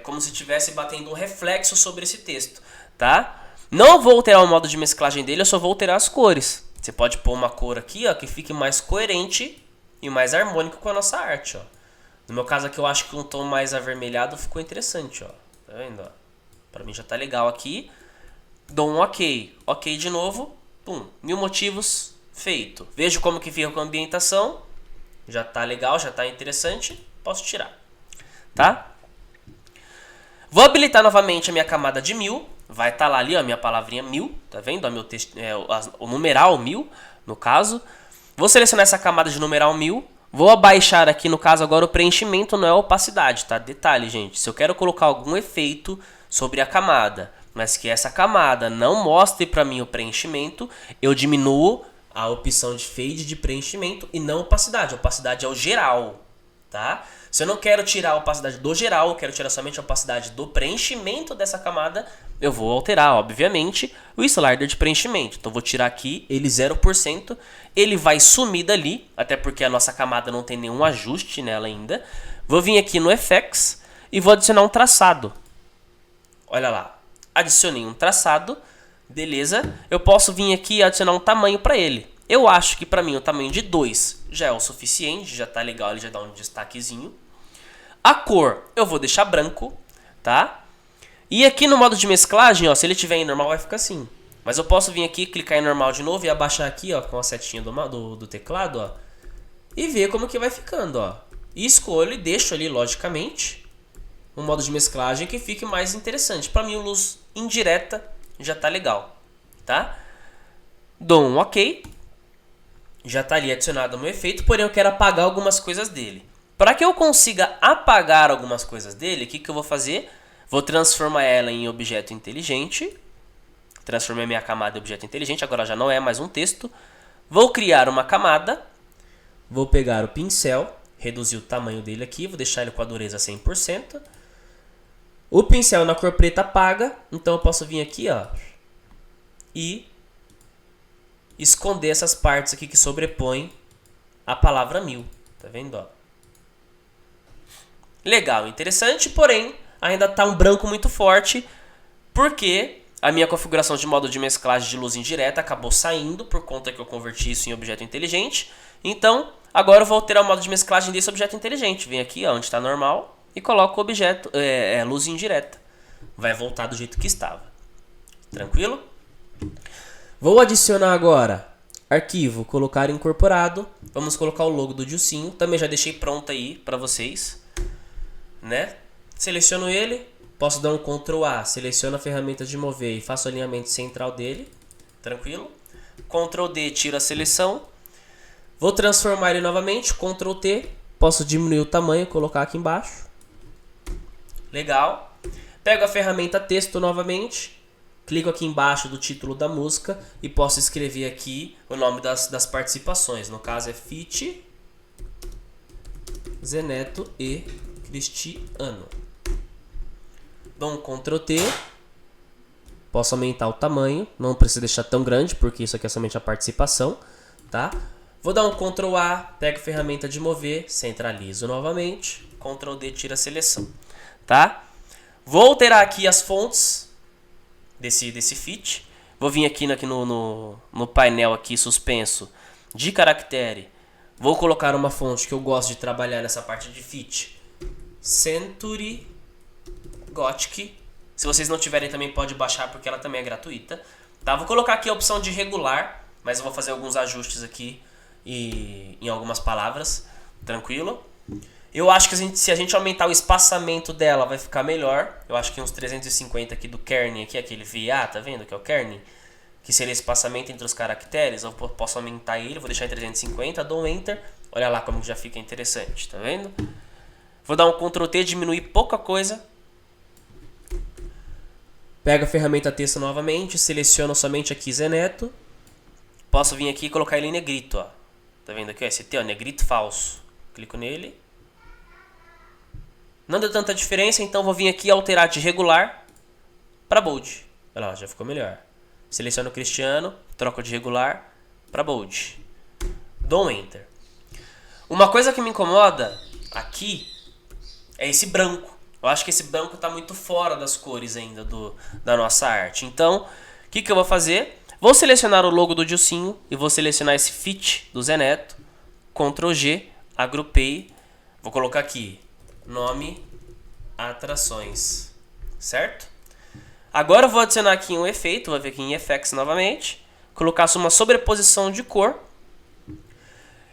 como se estivesse batendo um reflexo sobre esse texto, tá? Não vou alterar o modo de mesclagem dele, eu só vou alterar as cores. Você pode pôr uma cor aqui, ó, que fique mais coerente e mais harmônico com a nossa arte, ó. No meu caso aqui eu acho que um tom mais avermelhado ficou interessante, ó. Tá vendo, ó? Pra mim já tá legal aqui. Dou um ok. Ok de novo. Pum. 1000 motivos. Feito. Vejo como que fica com a ambientação. Já tá legal, já tá interessante. Posso tirar. Tá? Vou habilitar novamente a minha camada de 1000. Vai estar lá ali, ó, a minha palavrinha 1000. Tá vendo? O meu texto, o numeral 1000, no caso. Vou selecionar essa camada de numeral 1000. Vou abaixar aqui, no caso agora, o preenchimento, não é a opacidade, tá? Detalhe, gente. Se eu quero colocar algum efeito sobre a camada, mas que essa camada não mostre para mim o preenchimento, eu diminuo a opção de fade de preenchimento e não opacidade. A opacidade é o geral, tá? Se eu não quero tirar a opacidade do geral, eu quero tirar somente a opacidade do preenchimento dessa camada, eu vou alterar, obviamente, o slider de preenchimento. Então, vou tirar aqui ele 0%, ele vai sumir dali, até porque a nossa camada não tem nenhum ajuste nela ainda. Vou vir aqui no Effects e vou adicionar um traçado. Olha lá, adicionei um traçado, beleza. Eu posso vir aqui e adicionar um tamanho para ele. Eu acho que para mim o tamanho de 2 já é o suficiente, já tá legal, ele já dá um destaquezinho. A cor eu vou deixar branco, tá? E aqui no modo de mesclagem, ó, se ele tiver em normal vai ficar assim. Mas eu posso vir aqui, clicar em normal de novo e abaixar aqui, ó, com a setinha do teclado, ó. E ver como que vai ficando, ó. E escolho e deixo ali, logicamente, um modo de mesclagem que fique mais interessante. Para mim, luz indireta já tá legal, tá? Dou um ok. Já está ali adicionado o meu efeito, porém eu quero apagar algumas coisas dele. Para que eu consiga apagar algumas coisas dele, o que eu vou fazer? Vou transformar ela em objeto inteligente. Transformei minha camada em objeto inteligente, agora já não é mais um texto. Vou criar uma camada. Vou pegar o pincel, reduzir o tamanho dele aqui, vou deixar ele com a dureza 100%. O pincel na cor preta apaga, então eu posso vir aqui, ó, e esconder essas partes aqui que sobrepõem a palavra 1000. Tá vendo, ó? Legal, interessante, porém ainda tá um branco muito forte, porque a minha configuração de modo de mesclagem de luz indireta acabou saindo por conta que eu converti isso em objeto inteligente. Então, agora eu vou alterar o modo de mesclagem desse objeto inteligente. Venho aqui, ó, onde está normal, e coloco o objeto, luz indireta. Vai voltar do jeito que estava. Tranquilo? Vou adicionar agora arquivo, colocar incorporado. Vamos colocar o logo do Dilcinho. Também já deixei pronto aí para vocês, né? Seleciono ele, posso dar um Ctrl A, seleciono a ferramenta de mover e faço o alinhamento central dele. Tranquilo? Ctrl D, tiro a seleção. Vou transformar ele novamente, Ctrl T. Posso diminuir o tamanho, colocar aqui embaixo. Legal. Pego a ferramenta texto novamente. Clico aqui embaixo do título da música e posso escrever aqui o nome das participações. No caso é Fit, Zeneto e Cristiano. Dou um Ctrl T. Posso aumentar o tamanho. Não precisa deixar tão grande porque isso aqui é somente a participação. tá? Vou dar um Ctrl A, pego a ferramenta de mover, centralizo novamente, Ctrl D, tira a seleção, tá? Vou alterar aqui as fontes desse fit. Vou vir aqui no painel aqui suspenso de caractere. Vou colocar uma fonte que eu gosto de trabalhar nessa parte de fit. Century Gothic. Se vocês não tiverem também pode baixar porque ela também é gratuita. Tá? Vou colocar aqui a opção de regular, mas eu vou fazer alguns ajustes aqui em algumas palavras. Tranquilo? Eu acho que se a gente aumentar o espaçamento dela vai ficar melhor. Eu acho que uns 350 aqui do kerning, aqui, aquele VA, tá vendo? Que é o kerning. Que seria espaçamento entre os caracteres. Eu posso aumentar ele, vou deixar em 350, dou um Enter. Olha lá como já fica interessante, tá vendo? Vou dar um Ctrl T, diminuir pouca coisa. Pego a ferramenta texto novamente, seleciono somente aqui Zeneto. Posso vir aqui e colocar ele em negrito, ó. Tá vendo aqui, ó, esse T, ó, negrito falso. Clico nele. Não deu tanta diferença, então vou vir aqui e alterar de regular para bold. Olha lá, já ficou melhor. Seleciono o Cristiano, troco de regular para bold. Dou um Enter. Uma coisa que me incomoda aqui é esse branco. Eu acho que esse branco está muito fora das cores ainda da nossa arte. Então, o que eu vou fazer? Vou selecionar o logo do Dilcinho e vou selecionar esse fit do Zeneto. Ctrl G, agrupei. Vou colocar aqui nome atrações, certo? Agora eu vou adicionar aqui um efeito, vou ver aqui em Effects novamente, colocar uma sobreposição de cor.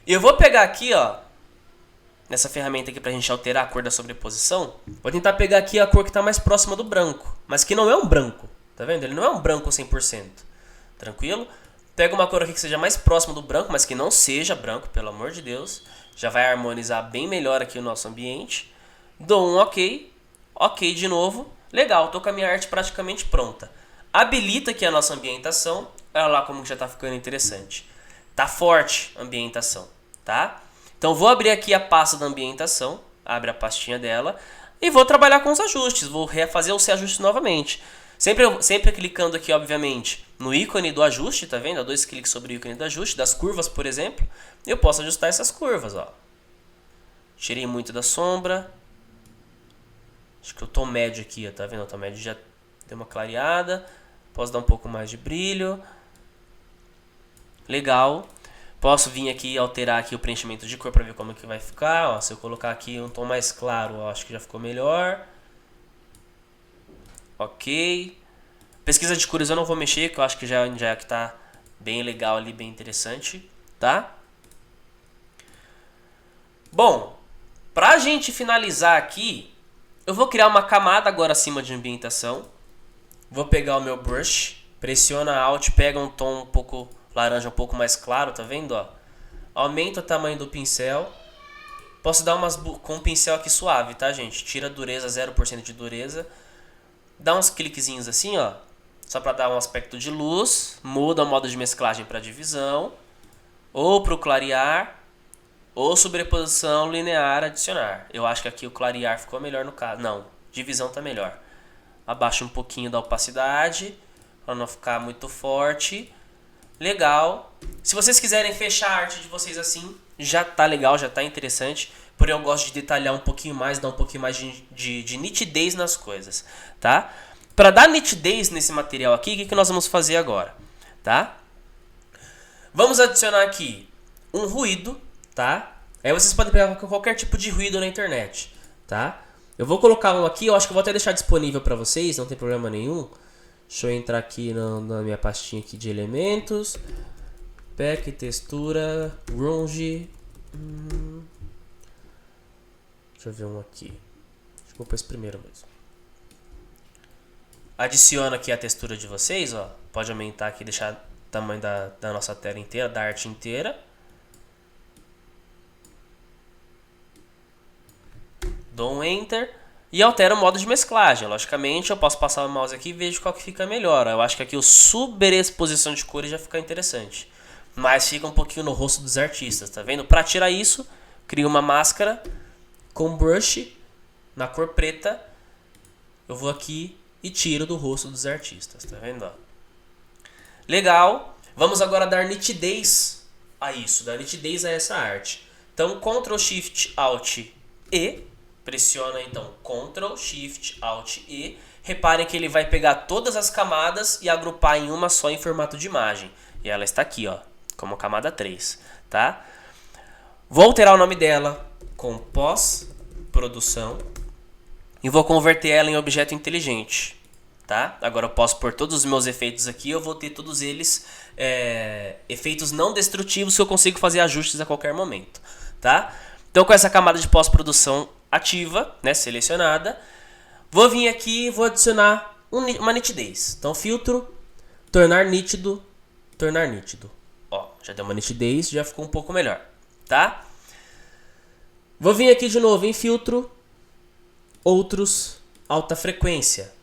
E eu vou pegar aqui, ó, nessa ferramenta aqui pra gente alterar a cor da sobreposição, vou tentar pegar aqui a cor que tá mais próxima do branco, mas que não é um branco, tá vendo? Ele não é um branco 100%, tranquilo? Pega uma cor aqui que seja mais próxima do branco, mas que não seja branco, pelo amor de Deus. Já vai harmonizar bem melhor aqui o nosso ambiente. Dou um OK. OK de novo. Legal, tô com a minha arte praticamente pronta. Habilita aqui a nossa ambientação. Olha lá como já tá ficando interessante. Tá forte a ambientação, tá? Então vou abrir aqui a pasta da ambientação. Abre a pastinha dela. E vou trabalhar com os ajustes. Vou refazer os ajustes novamente. Sempre clicando aqui, obviamente, no ícone do ajuste, tá vendo? Dá 2 cliques sobre o ícone do ajuste, das curvas, por exemplo. Eu posso ajustar essas curvas, ó. Tirei muito da sombra. Acho que o tom médio aqui, ó, tá vendo? O tom médio já deu uma clareada. Posso dar um pouco mais de brilho. Legal. Posso vir aqui e alterar aqui o preenchimento de cor para ver como que vai ficar. Ó, se eu colocar aqui um tom mais claro, ó, acho que já ficou melhor. Ok. Pesquisa de cores eu não vou mexer, que eu acho que já que tá bem legal ali, bem interessante, tá? Bom, pra gente finalizar aqui, eu vou criar uma camada agora acima de ambientação. Vou pegar o meu brush, pressiona Alt, pega um tom um pouco laranja, um pouco mais claro, tá vendo, ó? Aumenta o tamanho do pincel. Posso dar umas com um pincel aqui suave, tá, gente? Tira a dureza, 0% de dureza. Dá uns cliquezinhos assim, ó, só para dar um aspecto de luz. Muda o modo de mesclagem para divisão, ou para o clarear, ou sobreposição linear adicionar. Eu acho que aqui o clarear ficou melhor no caso. Não, divisão tá melhor. Abaixa um pouquinho da opacidade, para não ficar muito forte. Legal. Se vocês quiserem fechar a arte de vocês assim, já tá legal, já tá interessante. Porém eu gosto de detalhar um pouquinho mais, dar um pouquinho mais de nitidez nas coisas, tá? Para dar nitidez nesse material aqui, o que nós vamos fazer agora, tá? Vamos adicionar aqui um ruído, tá? Aí vocês podem pegar qualquer tipo de ruído na internet, tá? Eu vou colocar um aqui, eu acho que eu vou até deixar disponível para vocês, não tem problema nenhum. Deixa eu entrar aqui na minha pastinha aqui de elementos. Pack, textura, grunge. Deixa eu ver um aqui. Acho que vou pôr esse primeiro mesmo. Adiciono aqui a textura de vocês, ó. Pode aumentar aqui, deixar o tamanho da nossa tela inteira, da arte inteira. Dou um Enter e altero o modo de mesclagem. Logicamente, eu posso passar o mouse aqui e vejo qual que fica melhor. Eu acho que aqui o sobreexposição de cores já fica interessante. Mas fica um pouquinho no rosto dos artistas, tá vendo? Para tirar isso, crio uma máscara com brush na cor preta. Eu vou aqui e tiro do rosto dos artistas, tá vendo? Ó? Legal. Vamos agora dar nitidez a isso, da nitidez a essa arte. Então, Ctrl Shift Alt E, pressiona então Ctrl Shift Alt E. Reparem que ele vai pegar todas as camadas e agrupar em uma só em formato de imagem. E ela está aqui, ó, como camada 3, tá? Vou alterar o nome dela com pós-produção e vou converter ela em objeto inteligente, tá? Agora eu posso pôr todos os meus efeitos aqui, eu vou ter todos eles efeitos não destrutivos que eu consigo fazer ajustes a qualquer momento, tá? Então com essa camada de pós-produção ativa, né, selecionada, vou vir aqui e vou adicionar uma nitidez. Então filtro, tornar nítido. Ó, já deu uma nitidez, já ficou um pouco melhor, tá? Vou vir aqui de novo em filtro, outros, alta frequência.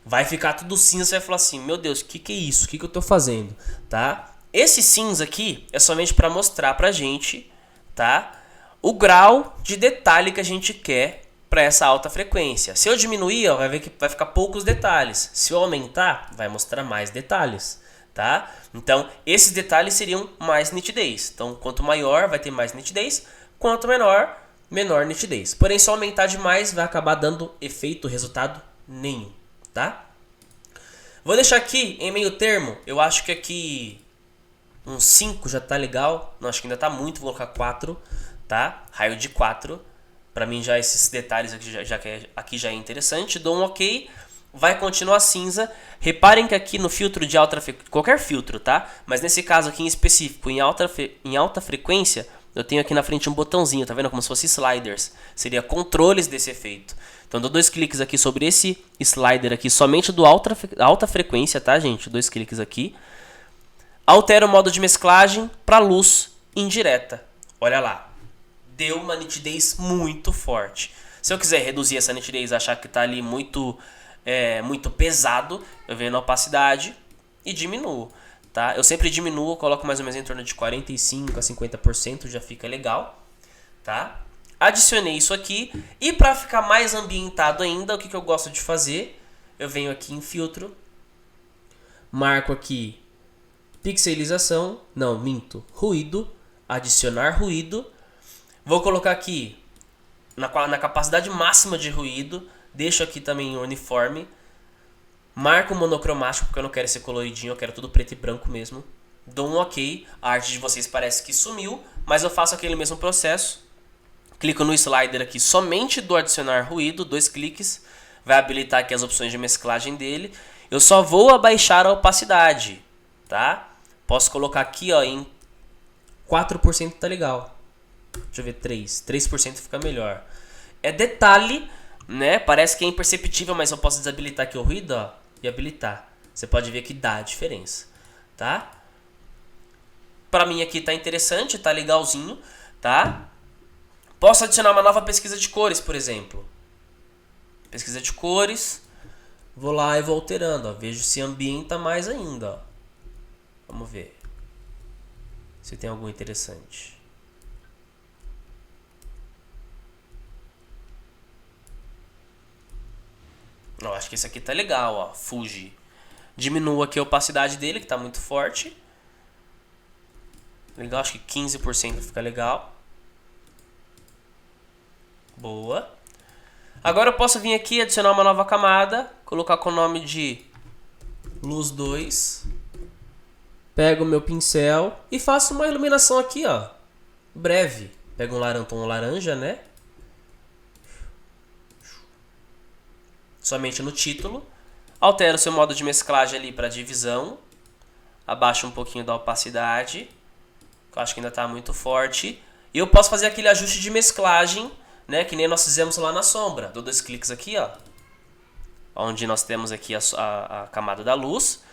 Vai ficar tudo cinza, você vai falar assim, meu Deus, o que é isso? O que eu tô fazendo? Tá? Esse cinza aqui é somente para mostrar pra gente, tá, o grau de detalhe que a gente quer para essa alta frequência. Se eu diminuir, ó, vai ver que vai ficar poucos detalhes. Se eu aumentar, vai mostrar mais detalhes, tá? Então, esses detalhes seriam mais nitidez. Então, quanto maior, vai ter mais nitidez. Quanto menor, menor nitidez. Porém, se eu aumentar demais, vai acabar dando efeito, resultado nenhum, tá? Vou deixar aqui em meio termo. Eu acho que aqui uns 5 já tá legal. Não, acho que ainda tá muito, vou colocar 4, tá? Raio de 4. Pra mim já esses detalhes aqui já é interessante. Dou um OK. Vai continuar cinza. Reparem que aqui no filtro de alta frequência, qualquer filtro, tá? Mas nesse caso aqui em específico, em alta frequência, eu tenho aqui na frente um botãozinho, tá vendo? Como se fosse sliders. Seria controles desse efeito. Então dou 2 cliques aqui sobre esse slider aqui, somente do alta frequência, tá, gente? 2 cliques aqui. Altero o modo de mesclagem para luz indireta. Olha lá. Deu uma nitidez muito forte. Se eu quiser reduzir essa nitidez, achar que tá ali muito pesado, eu venho na opacidade e diminuo, tá? Eu sempre diminuo, coloco mais ou menos em torno de 45 a 50%, já fica legal, tá? Adicionei isso aqui e para ficar mais ambientado ainda, o que eu gosto de fazer? Eu venho aqui em filtro, marco aqui pixelização, não, minto, ruído, adicionar ruído. Vou colocar aqui na capacidade máxima de ruído, deixo aqui também uniforme, marco monocromático porque eu não quero esse coloridinho, eu quero tudo preto e branco mesmo. Dou um OK, a arte de vocês parece que sumiu, mas eu faço aquele mesmo processo. Clico no slider aqui somente do adicionar ruído, 2 cliques, vai habilitar aqui as opções de mesclagem dele. Eu só vou abaixar a opacidade, tá? Posso colocar aqui, ó, em 4% tá legal. Deixa eu ver, 3% fica melhor. É detalhe, né? Parece que é imperceptível, mas eu posso desabilitar aqui o ruído, ó, e habilitar. Você pode ver que dá a diferença, tá? Pra mim aqui tá interessante, tá legalzinho, tá? Posso adicionar uma nova pesquisa de cores, por exemplo. Pesquisa de cores. Vou lá e vou alterando, ó. Vejo se ambienta mais ainda, ó. Vamos ver se tem algum interessante. Eu acho que esse aqui tá legal, ó. Fuji. Diminuo aqui a opacidade dele, que tá muito forte. Legal, acho que 15% fica legal. Boa. Agora eu posso vir aqui, adicionar uma nova camada, colocar com o nome de luz 2. Pego o meu pincel e faço uma iluminação aqui, ó. Breve. Pego um tom laranja, né? Somente no título. Altero seu modo de mesclagem ali para divisão. Abaixo um pouquinho da opacidade, que eu acho que ainda está muito forte. E eu posso fazer aquele ajuste de mesclagem, né, que nem nós fizemos lá na sombra. Dou 2 cliques aqui, ó, onde nós temos aqui a camada da luz.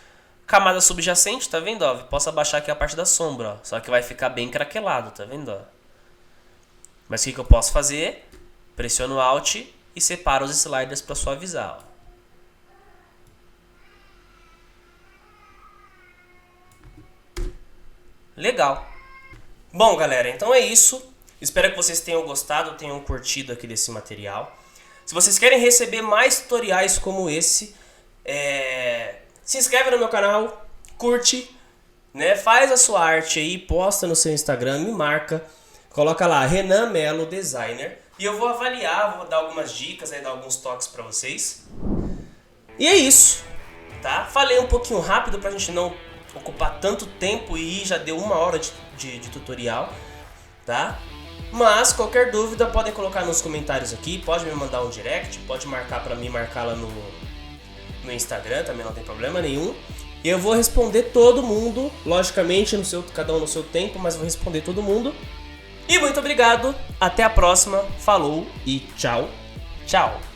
Camada subjacente, tá vendo? Ó? Posso abaixar aqui a parte da sombra, ó, só que vai ficar bem craquelado, tá vendo? Ó? Mas o que eu posso fazer? Pressiono Alt e separo os sliders para suavizar. Ó. Legal. Bom, galera, então é isso. Espero que vocês tenham gostado, tenham curtido aqui desse material. Se vocês querem receber mais tutoriais como esse, se inscreve no meu canal, curte né? Faz a sua arte aí, posta no seu Instagram, me marca, coloca lá Renan Melo Designer e eu vou avaliar, vou dar algumas dicas, dar alguns toques pra vocês. E é isso, tá? Falei um pouquinho rápido pra gente não ocupar tanto tempo e já deu 1 hora de tutorial, tá? Mas qualquer dúvida podem colocar nos comentários aqui, pode me mandar um direct, pode marcar pra mim, marcar lá no Instagram, também não tem problema nenhum. E eu vou responder todo mundo, logicamente cada um no seu tempo, mas vou responder todo mundo. E muito obrigado, até a próxima, falou e tchau, tchau!